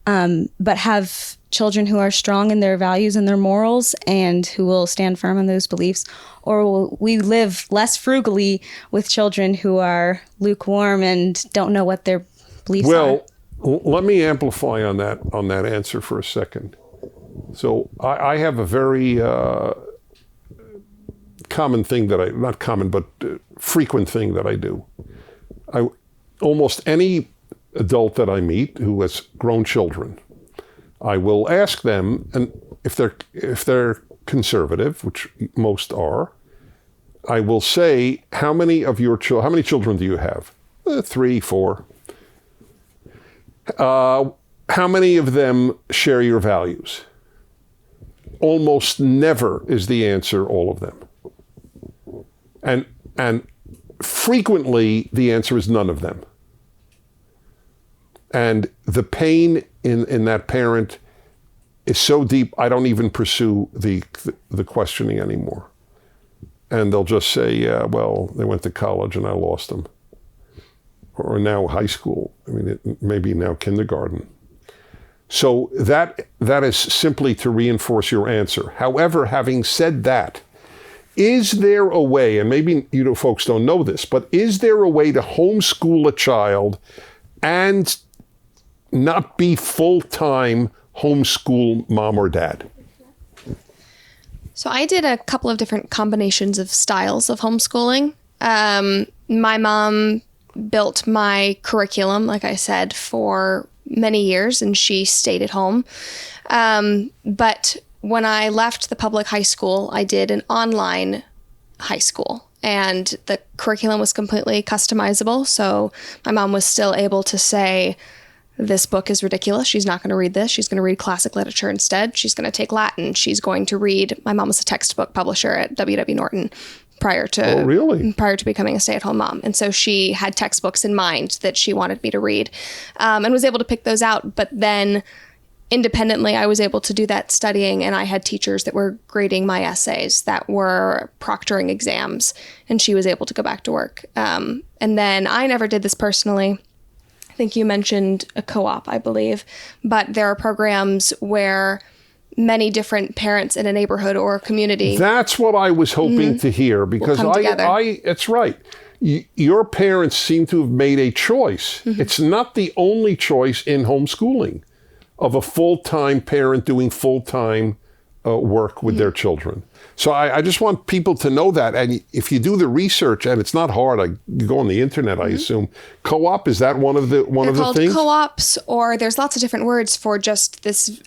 Speaker 4: but have children who are strong in their values and their morals and who will stand firm on those beliefs? Or will we live less frugally with children who are lukewarm and don't know what their beliefs are?
Speaker 1: Well, let me amplify on that answer for a second. So I have a very common thing that not common, but frequent thing that I do. Almost any adult that I meet who has grown children, I will ask them, and if they're conservative, which most are, I will say, how many children do you have? 3, 4. How many of them share your values? Almost never is the answer all of them. And frequently the answer is none of them. And the pain in that parent is so deep, I don't even pursue the questioning anymore. And they'll just say, yeah, well, they went to college and I lost them. Or now high school. I mean, maybe now kindergarten. So that is simply to reinforce your answer. However, having said that, is there a way, and maybe folks don't know this, but is there a way to homeschool a child and not be full-time homeschool mom or dad?
Speaker 2: So I did a couple of different combinations of styles of homeschooling. My mom built my curriculum, like I said, for many years, and she stayed at home. But when I left the public high school, I did an online high school, and the curriculum was completely customizable. So my mom was still able to say, this book is ridiculous. She's not going to read this. She's going to read classic literature instead. She's going to take Latin. She's going to read, my mom was a textbook publisher at W.W. Norton prior to becoming a stay-at-home mom. And so she had textbooks in mind that she wanted me to read, and was able to pick those out. But then independently, I was able to do that studying, and I had teachers that were grading my essays, that were proctoring exams, and she was able to go back to work. And then I never did this personally. I think you mentioned a co-op, I believe, but there are programs where many different parents in a neighborhood or a community.
Speaker 1: That's what I was hoping to hear, because it's right. Your parents seem to have made a choice. Mm-hmm. It's not the only choice in homeschooling of a full-time parent doing full-time work with their children. So I just want people to know that. And if you do the research, and it's not hard, you go on the internet, I assume. Co-op, is that one of the things?
Speaker 2: They're called co-ops, or there's lots of different words for just this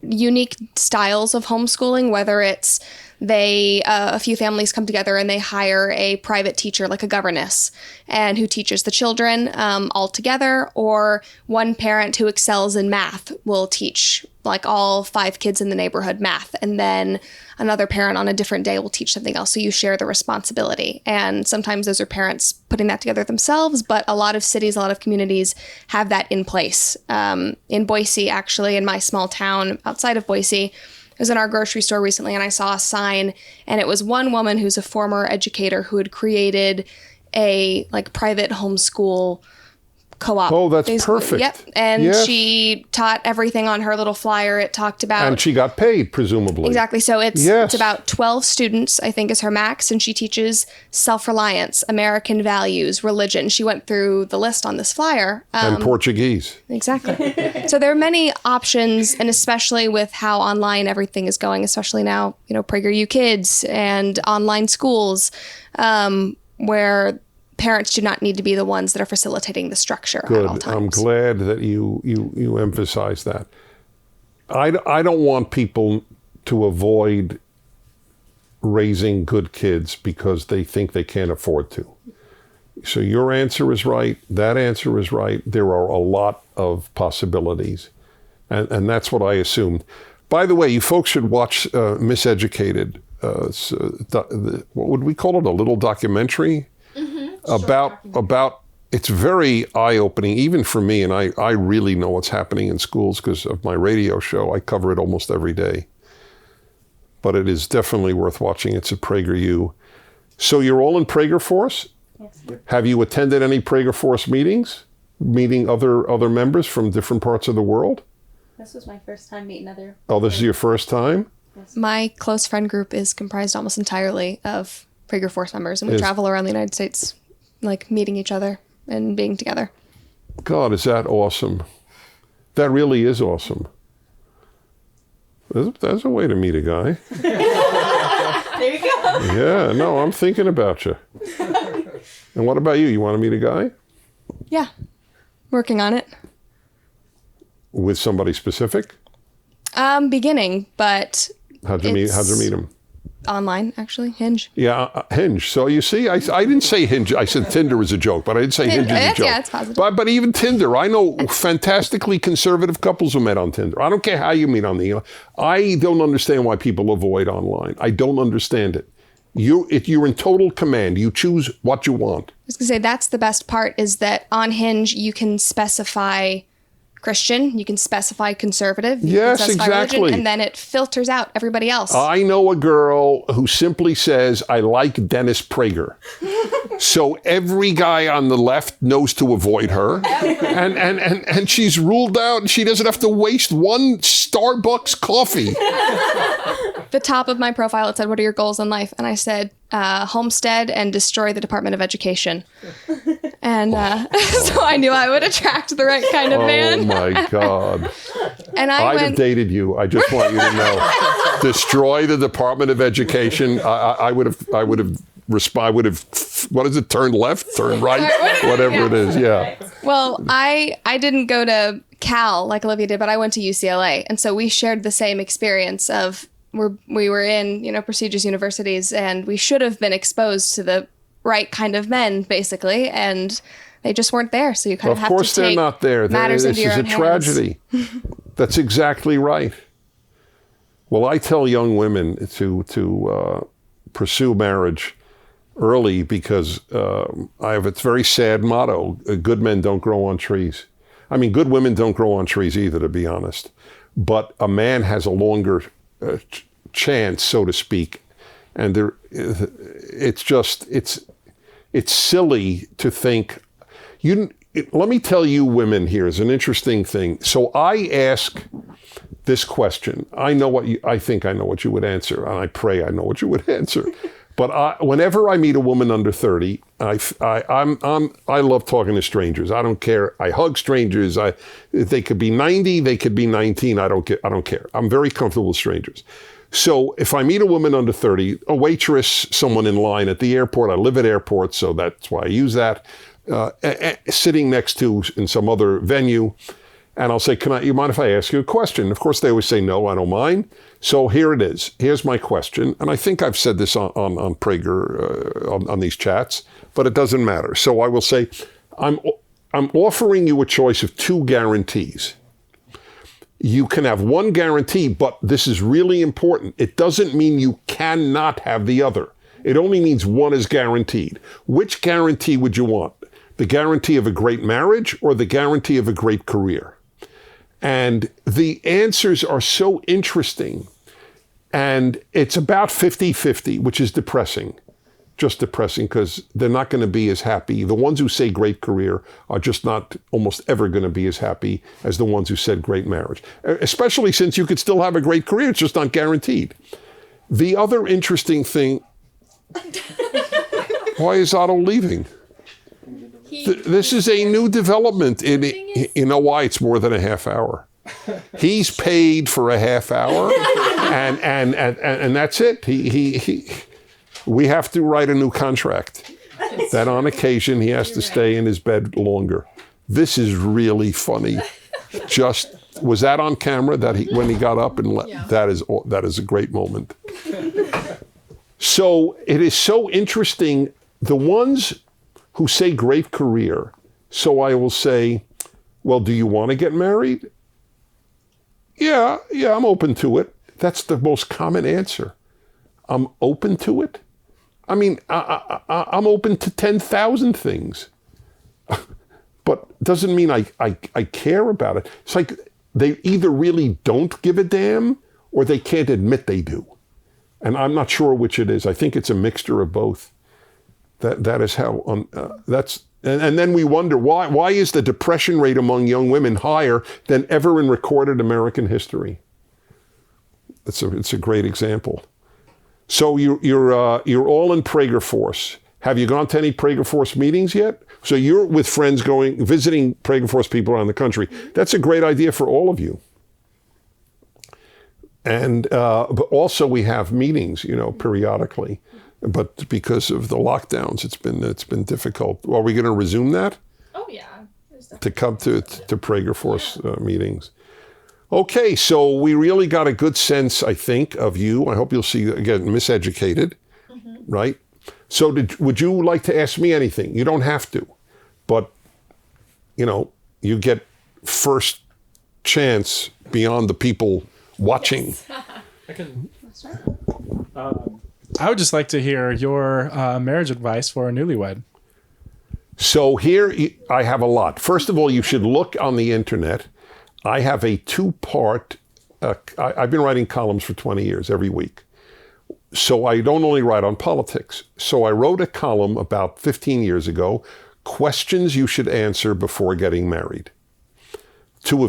Speaker 2: unique styles of homeschooling, whether it's a few families come together and they hire a private teacher, like a governess, and who teaches the children all together, or one parent who excels in math will teach like all 5 kids in the neighborhood math, and then another parent on a different day will teach something else. So you share the responsibility. And sometimes those are parents putting that together themselves, but a lot of cities, a lot of communities have that in place. In Boise, actually, in my small town outside of Boise, I was in our grocery store recently and I saw a sign, and it was one woman who's a former educator who had created a private homeschool co-op.
Speaker 1: Oh, that's
Speaker 2: basically.
Speaker 1: Perfect.
Speaker 2: Yep. And she taught everything on her little flyer. It talked about...
Speaker 1: And she got paid, presumably.
Speaker 2: Exactly. So it's about 12 students, I think, is her max. And she teaches self-reliance, American values, religion. She went through the list on this flyer.
Speaker 1: And Portuguese.
Speaker 2: Exactly. So there are many options, and especially with how online everything is going, especially now, PragerU Kids and online schools, where parents do not need to be the ones that are facilitating the structure at all times.
Speaker 1: I'm glad that you emphasize that. I don't want people to avoid raising good kids because they think they can't afford to. So your answer is right. That answer is right. There are a lot of possibilities. And that's what I assumed. By the way, you folks should watch Miseducated. What would we call it? A little documentary? About it's very eye-opening, even for me, and I really know what's happening in schools because of my radio show. I cover it almost every day. But it is definitely worth watching. It's at PragerU. So you're all in Prager Force?
Speaker 4: Yes.
Speaker 1: Have you attended any Prager Force meetings? Meeting other members from different parts of the world?
Speaker 4: This was my first time meeting other...
Speaker 1: Oh, this is your first time?
Speaker 4: Yes.
Speaker 2: My close friend group is comprised almost entirely of Prager Force members, and we travel around the United States, meeting each other and being together.
Speaker 1: God, is that awesome? That really is awesome. There's a way to meet a guy.
Speaker 4: There you go.
Speaker 1: Yeah, no, I'm thinking about you. And what about you? You want to meet a guy?
Speaker 2: Yeah. Working on it.
Speaker 1: With somebody specific?
Speaker 2: Beginning, but
Speaker 1: How'd you meet him?
Speaker 2: online, actually. Hinge.
Speaker 1: Yeah, Hinge. So you see, I didn't say Hinge. I said Tinder is a joke, but I didn't say Hinge is a joke.
Speaker 2: Yeah, it's positive.
Speaker 1: But even Tinder, I know fantastically conservative couples who met on Tinder. I don't care how you meet on the. I don't understand why people avoid online. I don't understand it. You're in total command. You choose what you want.
Speaker 2: I was going to say, that's the best part, is that on Hinge, you can specify Christian, you can specify conservative, you
Speaker 1: Yes,
Speaker 2: can specify
Speaker 1: exactly.
Speaker 2: religion, and then it filters out everybody else.
Speaker 1: I know a girl who simply says, I like Dennis Prager. So every guy on the left knows to avoid her. And she's ruled out. She doesn't have to waste one Starbucks coffee.
Speaker 2: The top of my profile, it said, what are your goals in life? And I said, homestead and destroy the Department of Education. And so I knew I would attract the right kind of man.
Speaker 1: Oh my God.
Speaker 2: And
Speaker 1: I'd have dated you. I just want you to know. Destroy the Department of Education. I would have, what is it, turn left, turn right, whatever it is, yeah.
Speaker 2: Well, I didn't go to Cal like Olivia did, but I went to UCLA. And so we shared the same experience of we were in, prestigious universities, and we should have been exposed to the right kind of men, basically, and they just weren't there. So you kind of have to take
Speaker 1: Of course they're not there.
Speaker 2: Matters
Speaker 1: This
Speaker 2: into your
Speaker 1: is a
Speaker 2: own hands.
Speaker 1: tragedy. That's exactly right. Well, I tell young women to pursue marriage early because I have a very sad motto: good men don't grow on trees. I mean, good women don't grow on trees either, to be honest. But a man has a longer chance, so to speak, and it's silly to think. Let me tell you, women, here is an interesting thing. So I ask this question. I think I know what you would answer, and I pray I know what you would answer. But whenever I meet a woman under 30, I love talking to strangers. I don't care. I hug strangers. They could be 90, they could be 19. I don't care. I'm very comfortable with strangers. So if I meet a woman under 30, a waitress, someone in line at the airport, I live at airports, so that's why I use that, sitting next to in some other venue, and I'll say, you mind if I ask you a question? Of course, they always say, no, I don't mind. So here it is. Here's my question. And I think I've said this on Prager, on these chats, but it doesn't matter. So I will say, I'm offering you a choice of two guarantees. You can have one guarantee, but this is really important. It doesn't mean you cannot have the other. It only means one is guaranteed. Which guarantee would you want? The guarantee of a great marriage or the guarantee of a great career? And the answers are so interesting. And it's about 50-50, which is depressing. Just depressing, because they're not going to be as happy. The ones who say great career are just not almost ever going to be as happy as the ones who said great marriage. Especially since you could still have a great career, it's just not guaranteed. The other interesting thing, why is Otto leaving? This is a new development. You know why? It's more than a half hour. He's paid for a half hour, and that's it. We have to write a new contract that on occasion he has to stay in his bed longer. This is really funny. Was that on camera when he got up and left? Yeah. That is a great moment. So it is so interesting. The ones who say great career. So I will say, well, do you want to get married? Yeah, I'm open to it. That's the most common answer. I'm open to it. I mean, I'm open to 10,000 things, but doesn't mean I care about it. It's like they either really don't give a damn or they can't admit they do. And I'm not sure which it is. I think it's a mixture of both. That is how, and then we wonder why is the depression rate among young women higher than ever in recorded American history? It's a great example. So you're all in Prager Force. Have you gone to any Prager Force meetings yet? So you're with friends visiting Prager Force people around the country. That's a great idea for all of you. And but also we have meetings, periodically. but because of the lockdowns, it's been difficult. Are we going to resume that?
Speaker 2: Oh yeah.
Speaker 1: To come to Prager Force meetings. Okay, so we really got a good sense, I think, of you. I hope you'll see, again, miseducated, right? So would you like to ask me anything? You don't have to, but, you get first chance beyond the people watching.
Speaker 5: Yes. I would just like to hear your marriage advice for a newlywed.
Speaker 1: So here I have a lot. First of all, you should look on the internet. I have a 2-part, I've been writing columns for 20 years every week. So I don't only write on politics. So I wrote a column about 15 years ago, questions you should answer before getting married. The two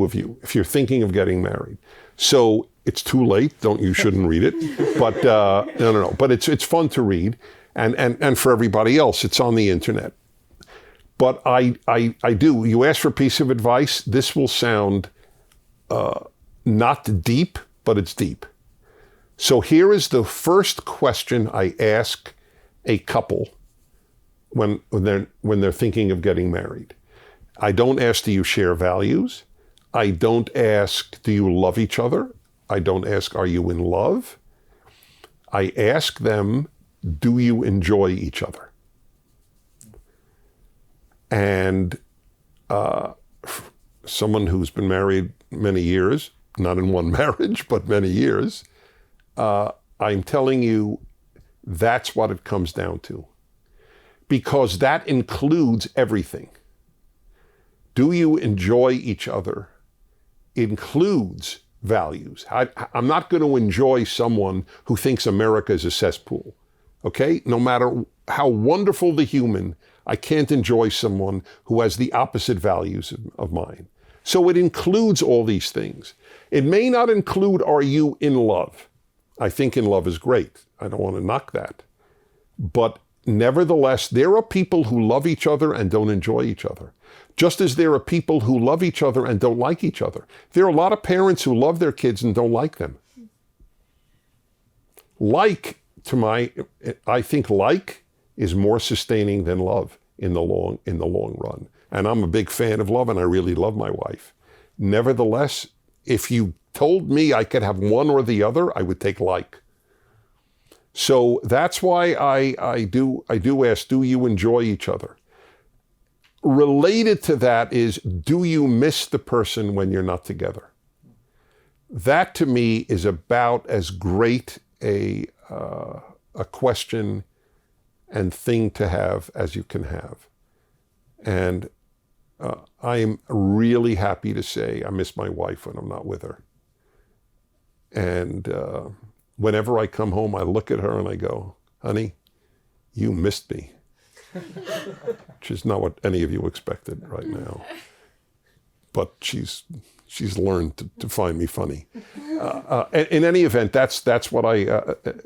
Speaker 1: of you, if you're thinking of getting married. So it's too late. You shouldn't read it. But no. But it's fun to read. And for everybody else, it's on the internet. But I do. You ask for a piece of advice. This will sound not deep, but it's deep. So here is the first question I ask a couple when they're thinking of getting married. I don't ask, do you share values? I don't ask, do you love each other? I don't ask, are you in love? I ask them, do you enjoy each other? And someone who's been married many years, not in one marriage, but many years, I'm telling you, that's what it comes down to. Because that includes everything. Do you enjoy each other? Includes values. I'm not going to enjoy someone who thinks America is a cesspool. Okay? No matter how wonderful the human, I can't enjoy someone who has the opposite values of mine. So it includes all these things. It may not include, are you in love? I think in love is great. I don't want to knock that. But nevertheless, there are people who love each other and don't enjoy each other. Just as there are people who love each other and don't like each other. There are a lot of parents who love their kids and don't like them. I think like is more sustaining than love in the long run. And I'm a big fan of love, and I really love my wife. Nevertheless, if you told me I could have one or the other, I would take like. So that's why I do ask, do you enjoy each other? Related to that is, do you miss the person when you're not together? That to me is about as great a question and thing to have as you can have. And I am really happy to say I miss my wife when I'm not with her. And whenever I come home, I look at her and I go, honey, you missed me. Which is not what any of you expected right now. But she's learned to find me funny. In any event, that's what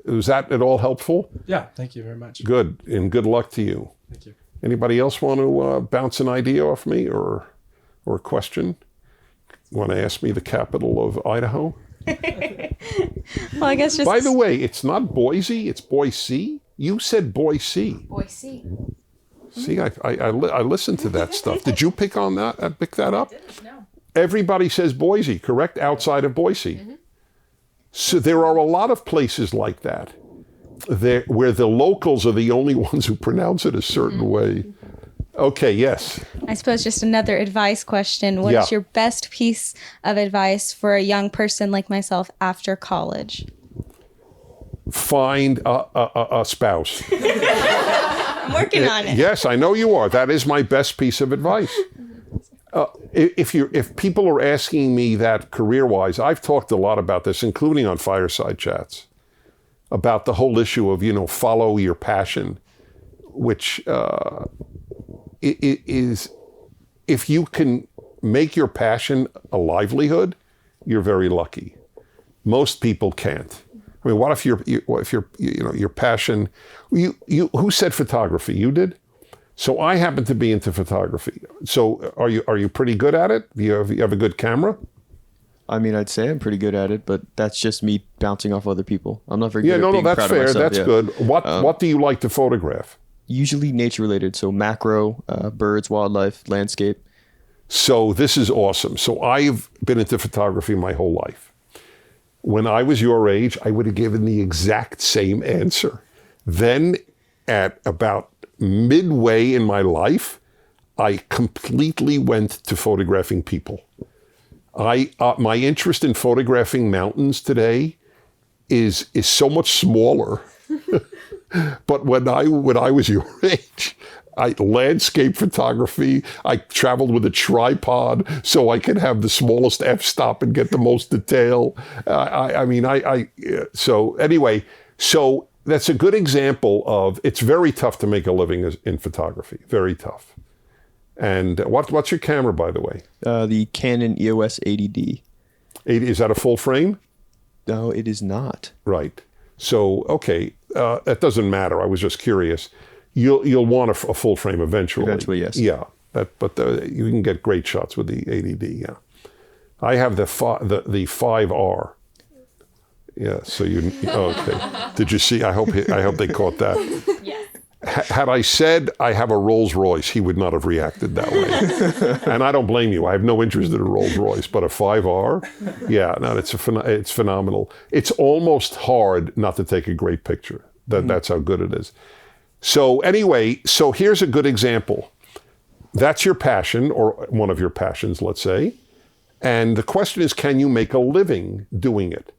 Speaker 1: was that at all helpful?
Speaker 5: Yeah, thank you very much.
Speaker 1: Good, and good luck to you.
Speaker 5: Thank you.
Speaker 1: Anybody else want to bounce an idea off me or a question? Want to ask me the capital of Idaho?
Speaker 4: Well, I guess just...
Speaker 1: By the way, it's not Boise, it's Boise. You said Boise.
Speaker 2: Boise.
Speaker 1: See, I listened to that stuff. Did you pick on that? Pick that up?
Speaker 2: I didn't, no.
Speaker 1: Everybody says Boise, correct? Outside of Boise. Mm-hmm. So there are a lot of places like that where the locals are the only ones who pronounce it a certain way. Okay, yes.
Speaker 4: I suppose just another advice question. What is your best piece of advice for a young person like myself after college?
Speaker 1: Find a spouse.
Speaker 4: I'm working on it.
Speaker 1: Yes, I know you are. That is my best piece of advice. If people are asking me that career-wise, I've talked a lot about this, including on Fireside chats, about the whole issue of, follow your passion, which is, if you can make your passion a livelihood, you're very lucky. Most people can't. I mean, what if your passion, who said photography? You did? So I happen to be into photography. So are you pretty good at it? Do you have a good camera?
Speaker 3: I mean, I'd say I'm pretty good at it, but that's just me bouncing off other people. I'm not very good
Speaker 1: Yeah,
Speaker 3: at
Speaker 1: no,
Speaker 3: being
Speaker 1: that's
Speaker 3: proud
Speaker 1: fair.
Speaker 3: of myself.
Speaker 1: That's
Speaker 3: Yeah.
Speaker 1: good. What do you like to photograph?
Speaker 3: Usually nature related, so macro, birds, wildlife, landscape.
Speaker 1: So this is awesome. So I've been into photography my whole life. When I was your age, I would have given the exact same answer. Then at about midway in my life, I completely went to photographing people. My interest in photographing mountains today is so much smaller. But when I was your age, landscape photography, I traveled with a tripod so I could have the smallest f-stop and get the most detail. So anyway, so that's a good example of, it's very tough to make a living in photography, very tough. And what's your camera, by the way?
Speaker 3: The Canon EOS 80D.
Speaker 1: Is that a full frame?
Speaker 3: No, it is not.
Speaker 1: Right. So, okay, that doesn't matter. I was just curious. You'll want a full frame eventually.
Speaker 3: Eventually, yes.
Speaker 1: Yeah, but you can get great shots with the 80D. Yeah, I have the 5R. Yeah. So okay? Did you see? I hope they caught that.
Speaker 4: Yes.
Speaker 1: Had I said I have a Rolls Royce, he would not have reacted that way. And I don't blame you. I have no interest in a Rolls Royce, but a 5R, yeah, no, it's phenomenal. It's almost hard not to take a great picture. That's how good it is. So anyway, so here's a good example. That's your passion, or one of your passions, let's say. And the question is, can you make a living doing it?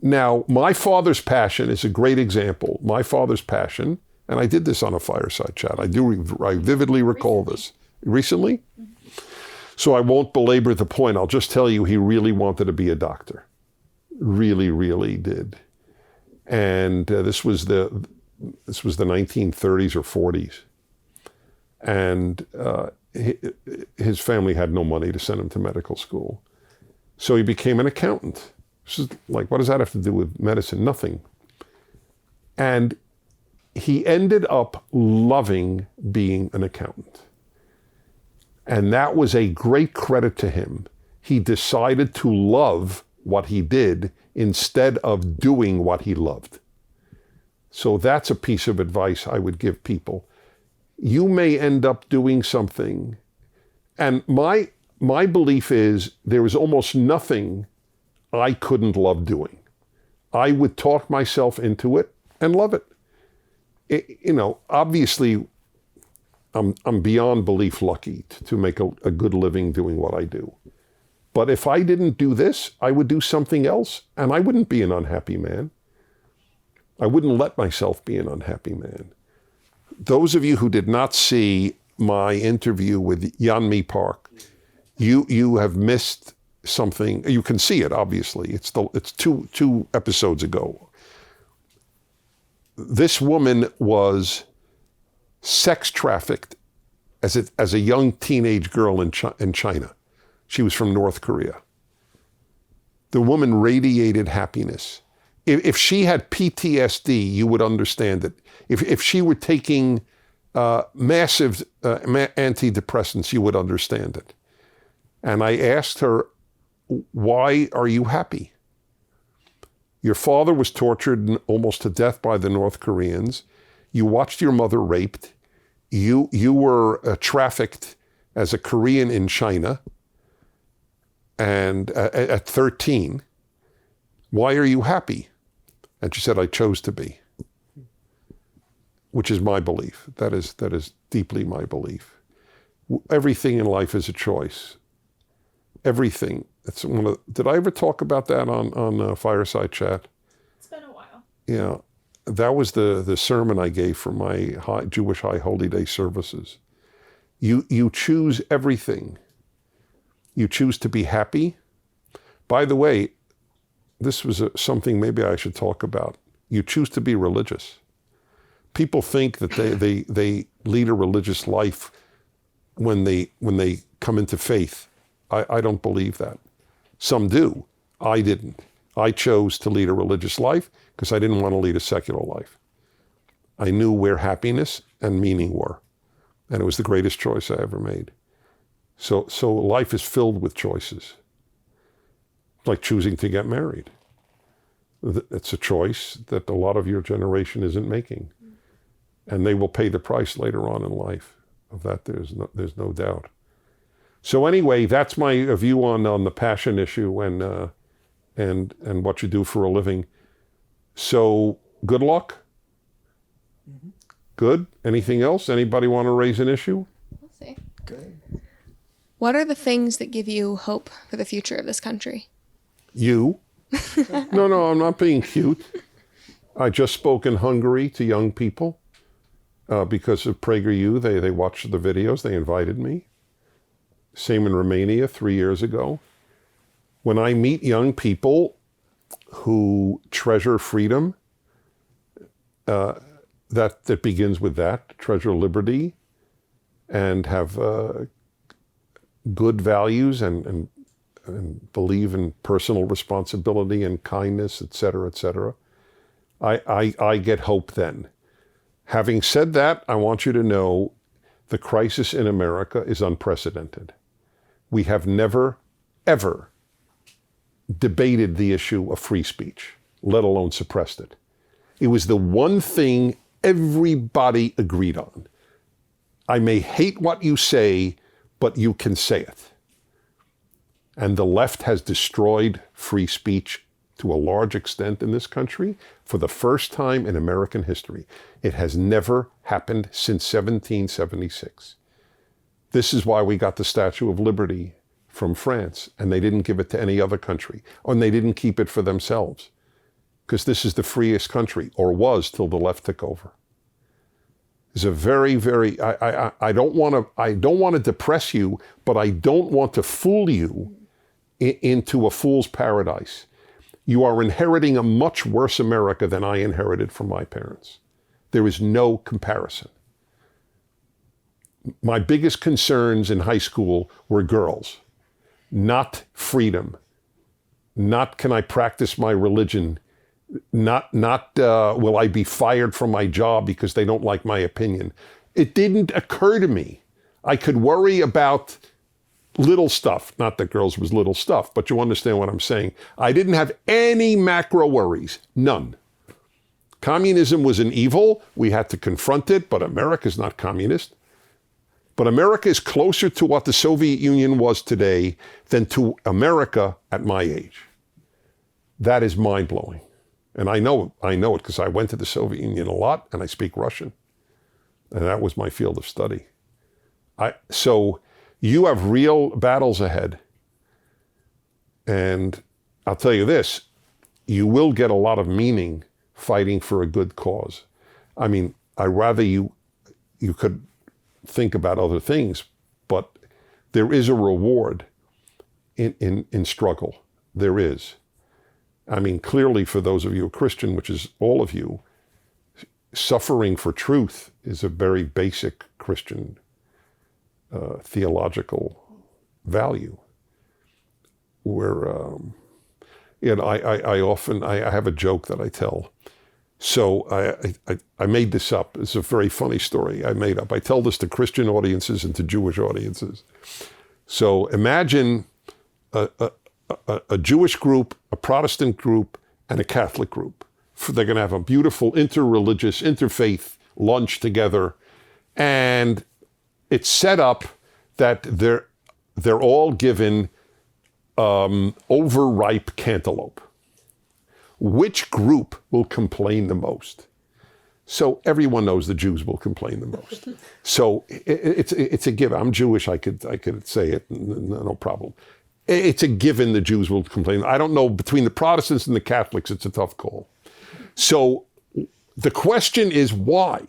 Speaker 1: Now, my father's passion is a great example. My father's passion, and I did this on a Fireside chat. I vividly recall this. Recently? So I won't belabor the point. I'll just tell you he really wanted to be a doctor. Really, really did. And this was the 1930s or 40s. And his family had no money to send him to medical school. So he became an accountant. This is like, what does that have to do with medicine? Nothing. And he ended up loving being an accountant. And that was a great credit to him. He decided to love what he did instead of doing what he loved. So that's a piece of advice I would give people. You may end up doing something, and my belief is there is almost nothing I couldn't love doing. I would talk myself into it and love it. Obviously, I'm beyond belief lucky to make a good living doing what I do. But if I didn't do this, I would do something else, and I wouldn't be an unhappy man. I wouldn't let myself be an unhappy man. Those of you who did not see my interview with Yeonmi Park, you have missed something. You can see it, obviously. It's two episodes ago. This woman was sex trafficked as a young teenage girl in China. She was from North Korea. The woman radiated happiness. If she had PTSD, you would understand it. If she were taking massive antidepressants, you would understand it. And I asked her, why are you happy? Your father was tortured almost to death by the North Koreans. You watched your mother raped. You were trafficked as a Korean in China, and at 13. Why are you happy? And she said, I chose to be, which is my belief. That is deeply my belief. Everything in life is a choice. Everything. Did I ever talk about that on Fireside Chat?
Speaker 4: It's been a while.
Speaker 1: Yeah. That was the sermon I gave for my Jewish High Holy Day services. You choose everything. You choose to be happy. By the way, this was something maybe I should talk about. You choose to be religious. People think that they lead a religious life when they come into faith. I don't believe that. Some do. I didn't. I chose to lead a religious life because I didn't want to lead a secular life. I knew where happiness and meaning were, and it was the greatest choice I ever made. So life is filled with choices. It's like choosing to get married. It's a choice that a lot of your generation isn't making. And they will pay the price later on in life. Of that, there's no doubt. So anyway, that's my view on the passion issue and what you do for a living. So good luck. Mm-hmm. Good. Anything else? Anybody want to raise an issue?
Speaker 2: We'll see. Good. What are the things that give you hope for the future of this country?
Speaker 1: You. No, I'm not being cute. I just spoke in Hungary to young people because of PragerU. They watched the videos. They invited me. Same in Romania 3 years ago. When I meet young people who treasure freedom, that begins with that, treasure liberty, and have good values and believe in personal responsibility and kindness, et cetera, I get hope then. Having said that, I want you to know the crisis in America is unprecedented. We have never, ever debated the issue of free speech, let alone suppressed it. It was the one thing everybody agreed on. I may hate what you say, but you can say it. And the left has destroyed free speech to a large extent in this country for the first time in American history. It has never happened since 1776. This is why we got the Statue of Liberty from France, and they didn't give it to any other country, and they didn't keep it for themselves, because this is the freest country, or was till the left took over. It's a very, very, I don't want to depress you, but I don't want to fool you into a fool's paradise. You are inheriting a much worse America than I inherited from my parents. There is no comparison. My biggest concerns in high school were girls, not freedom, not can I practice my religion, not will I be fired from my job because they don't like my opinion. It didn't occur to me. I could worry about little stuff. Not that girls was little stuff, but you understand what I'm saying. I didn't have any macro worries, none. Communism was an evil. We had to confront it, but America's not communist. But America is closer to what the Soviet Union was today than to America at my age. That is mind-blowing. And I know it because I went to the Soviet Union a lot and I speak Russian. And that was my field of study. So you have real battles ahead. And I'll tell you this, you will get a lot of meaning fighting for a good cause. I mean, I rather you could think about other things, but there is a reward in struggle. There is. I mean, clearly for those of you who are Christian, which is all of you, suffering for truth is a very basic Christian theological value. Where, I have a joke that I tell. So I made this up. It's a very funny story I made up. I tell this to Christian audiences and to Jewish audiences. So imagine a Jewish group, a Protestant group, and a Catholic group. They're going to have a beautiful interreligious, interfaith lunch together. And it's set up that they're all given overripe cantaloupe. Which group will complain the most? So everyone knows the Jews will complain the most. So it's a given. I'm Jewish. I could say it, no problem. It's a given the Jews will complain. I don't know, between the Protestants and the Catholics, it's a tough call. So the question is why?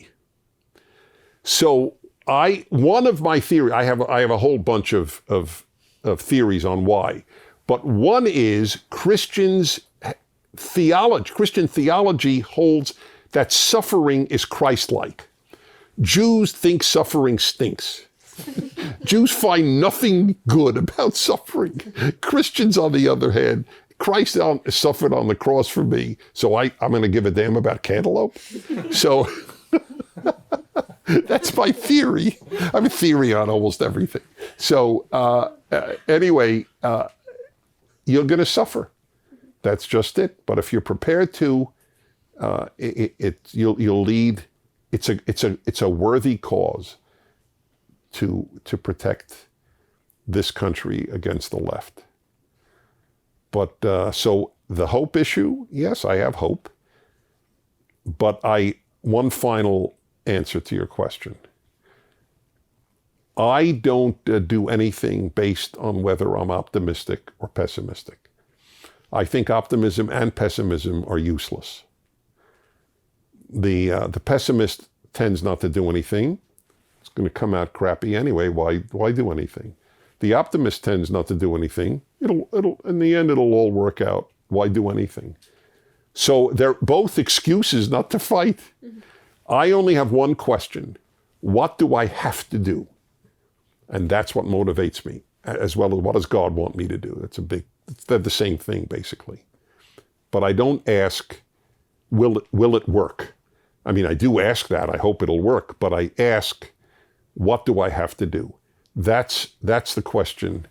Speaker 1: So one of my theories, I have a whole bunch of theories on why, but one is Christian theology holds that suffering is Christ-like. Jews think suffering stinks. Jews find nothing good about suffering. Christians, on the other hand, Christ suffered on the cross for me, so I'm going to give a damn about cantaloupe. So that's my theory. I have a theory on almost everything. So anyway, you're going to suffer. That's just it. But if you're prepared to, you'll lead. It's a worthy cause to protect this country against the left. But so the hope issue, yes, I have hope. But one final answer to your question. I don't do anything based on whether I'm optimistic or pessimistic. I think optimism and pessimism are useless. The pessimist tends not to do anything. It's going to come out crappy anyway. Why do anything? The optimist tends not to do anything. It'll in the end it'll all work out. Why do anything? So they're both excuses not to fight. Mm-hmm. I only have one question. What do I have to do? And that's what motivates me, as well as what does God want me to do? They're the same thing, basically. But I don't ask, will it work? I mean, I do ask that. I hope it'll work. But I ask, what do I have to do? That's the question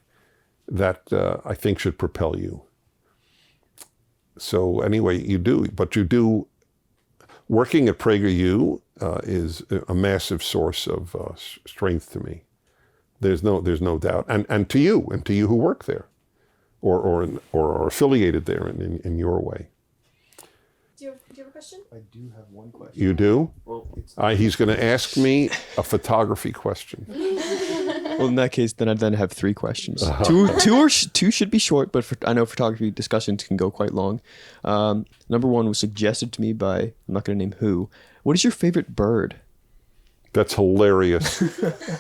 Speaker 1: that I think should propel you. So anyway, you do. Working at PragerU is a massive source of strength to me. There's no doubt, and to you who work there, or are affiliated there in your way.
Speaker 2: Do you have a question?
Speaker 3: I do have one question.
Speaker 1: You do?
Speaker 3: Well,
Speaker 1: he's going to ask me a photography question.
Speaker 3: Well, in that case, then I have 3 questions. Two should be short, but I know photography discussions can go quite long. Number 1 was suggested to me by, I'm not going to name who. What is your favorite bird?
Speaker 1: That's hilarious.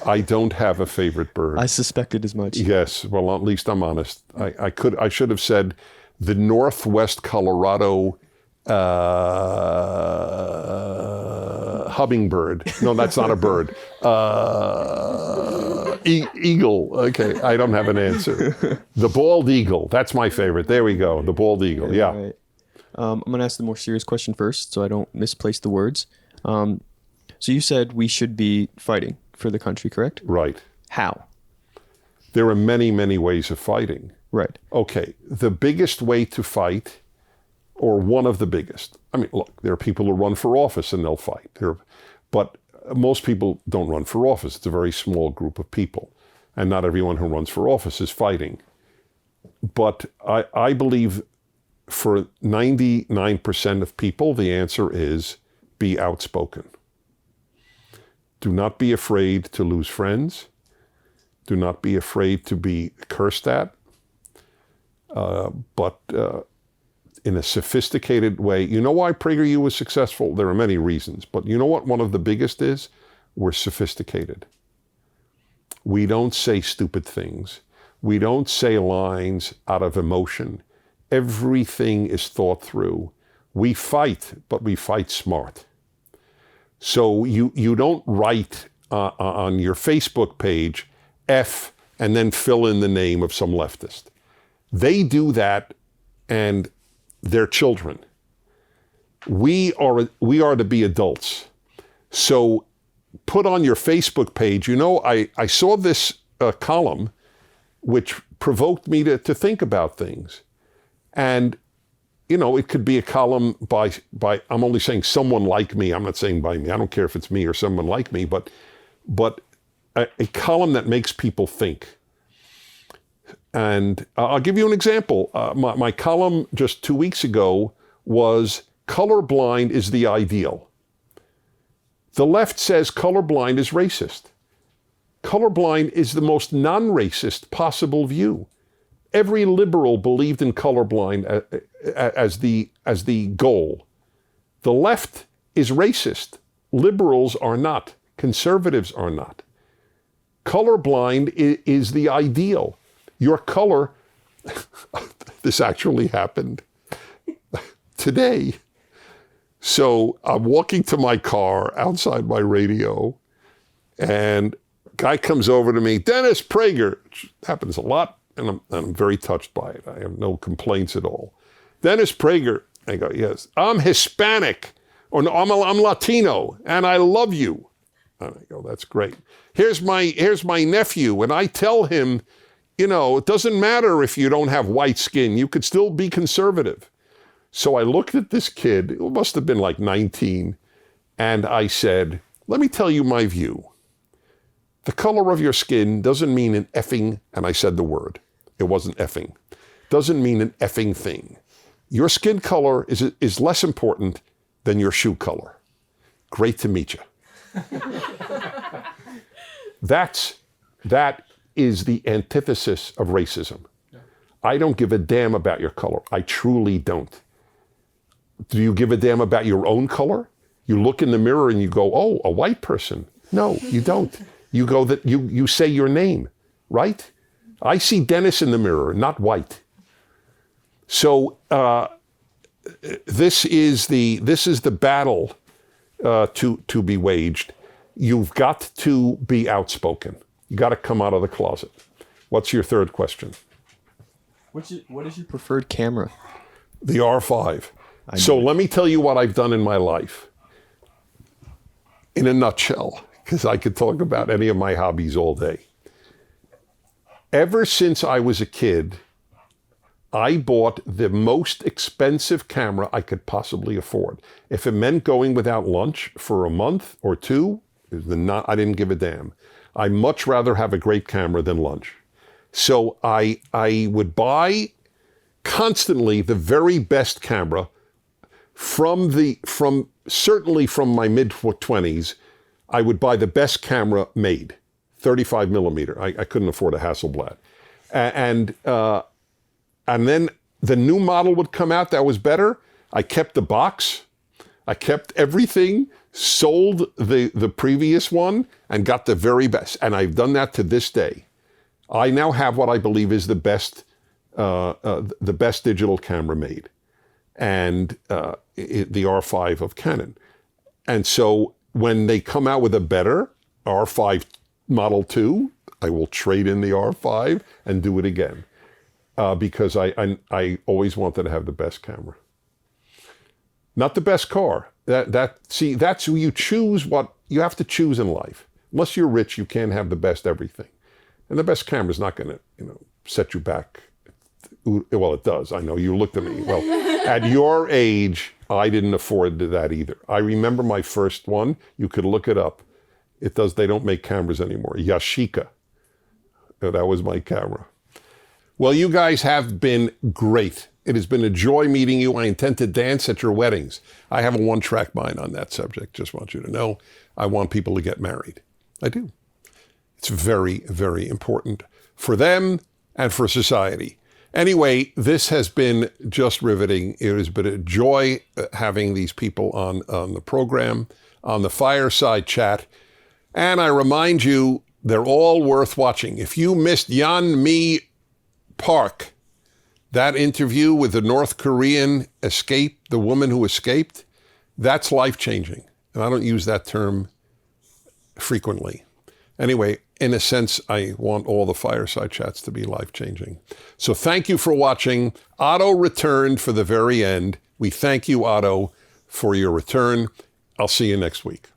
Speaker 1: I don't have a favorite bird.
Speaker 3: I suspected as much.
Speaker 1: Yes. Well, at least I'm honest. I should have said the Northwest Colorado hummingbird. No, that's not a bird. Eagle. Okay, I don't have an answer. The bald eagle. That's my favorite. There we go. The bald eagle. Yeah.
Speaker 3: Right. I'm going to ask the more serious question first, so I don't misplace the words. So you said we should be fighting for the country, correct?
Speaker 1: Right.
Speaker 3: How?
Speaker 1: There are many, many ways of fighting.
Speaker 3: Right.
Speaker 1: Okay. The biggest way to fight, or one of the biggest. I mean, look, there are people who run for office and they'll fight. But most people don't run for office. It's a very small group of people. And not everyone who runs for office is fighting. But I believe for 99% of people, the answer is be outspoken. Do not be afraid to lose friends. Do not be afraid to be cursed at. But in a sophisticated way. You know why PragerU was successful? There are many reasons. But you know what one of the biggest is? We're sophisticated. We don't say stupid things. We don't say lines out of emotion. Everything is thought through. We fight, but we fight smart. So you don't write on your Facebook page F and then fill in the name of some leftist. They do that, and they're children. We are to be adults. So put on your Facebook page, I saw this column which provoked me to think about things. And it could be a column by I'm only saying someone like me. I'm not saying by me. I don't care if it's me or someone like me, but a column that makes people think. And I'll give you an example. My column just 2 weeks ago was colorblind is the ideal. The left says colorblind is racist. Colorblind is the most non-racist possible view. Every liberal believed in colorblind as the goal. The left is racist. Liberals are not. Conservatives are not. Colorblind is the ideal. Your color, this actually happened today. So I'm walking to my car outside my radio, and a guy comes over to me, Dennis Prager, which happens a lot. And I'm very touched by it. I have no complaints at all. Dennis Prager, I go, yes, I'm Hispanic, or no, I'm Latino, and I love you. And I go, that's great. Here's my nephew, and I tell him, you know, it doesn't matter if you don't have white skin. You could still be conservative. So I looked at this kid, who must have been like 19, and I said, let me tell you my view. The color of your skin doesn't mean an effing, and I said the word. It wasn't effing. Doesn't mean an effing thing. Your skin color is less important than your shoe color. Great to meet you. That is the antithesis of racism. I don't give a damn about your color. I truly don't. Do you give a damn about your own color? You look in the mirror and you go, oh, a white person. No, you don't. You go that you say your name, right? I see Dennis in the mirror, not white. So this is the battle to be waged. You've got to be outspoken. You got to come out of the closet. What's your third question?
Speaker 3: What is your preferred camera?
Speaker 1: The R5. So let me tell you what I've done in my life. In a nutshell, because I could talk about any of my hobbies all day. Ever since I was a kid, I bought the most expensive camera I could possibly afford. If it meant going without lunch for a month or two, I didn't give a damn. I much rather have a great camera than lunch. So I would buy constantly the very best camera certainly from my mid-20s. I would buy the best camera made, 35 millimeter. I couldn't afford a Hasselblad. And then the new model would come out that was better. I kept the box. I kept everything, sold the previous one, and got the very best. And I've done that to this day. I now have what I believe is the best digital camera made, and the R5 of Canon. And so when they come out with a better R5 Model 2, I will trade in the R5 and do it again. Because I always wanted to have the best camera. Not the best car. That's who you choose. What you have to choose in life. Unless you're rich, you can't have the best everything. And the best camera is not going to, set you back. Well, it does. I know you looked at me. Well, at your age, I didn't afford that either. I remember my first one. You could look it up. They don't make cameras anymore. Yashica. That was my camera. Well, you guys have been great. It has been a joy meeting you. I intend to dance at your weddings. I have a one-track mind on that subject. Just want you to know. I want people to get married. I do. It's very, very important for them and for society. Anyway, this has been just riveting. It has been a joy having these people on the program, on the Fireside Chat. And I remind you, they're all worth watching. If you missed Yeon Mi Park, that interview with the North Korean the woman who escaped, that's life-changing. And I don't use that term frequently. Anyway, in a sense, I want all the Fireside Chats to be life-changing. So thank you for watching. Otto returned for the very end. We thank you, Otto, for your return. I'll see you next week.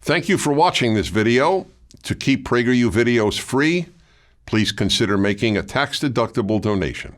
Speaker 1: Thank you for watching this video. To keep PragerU videos free, please consider making a tax-deductible donation.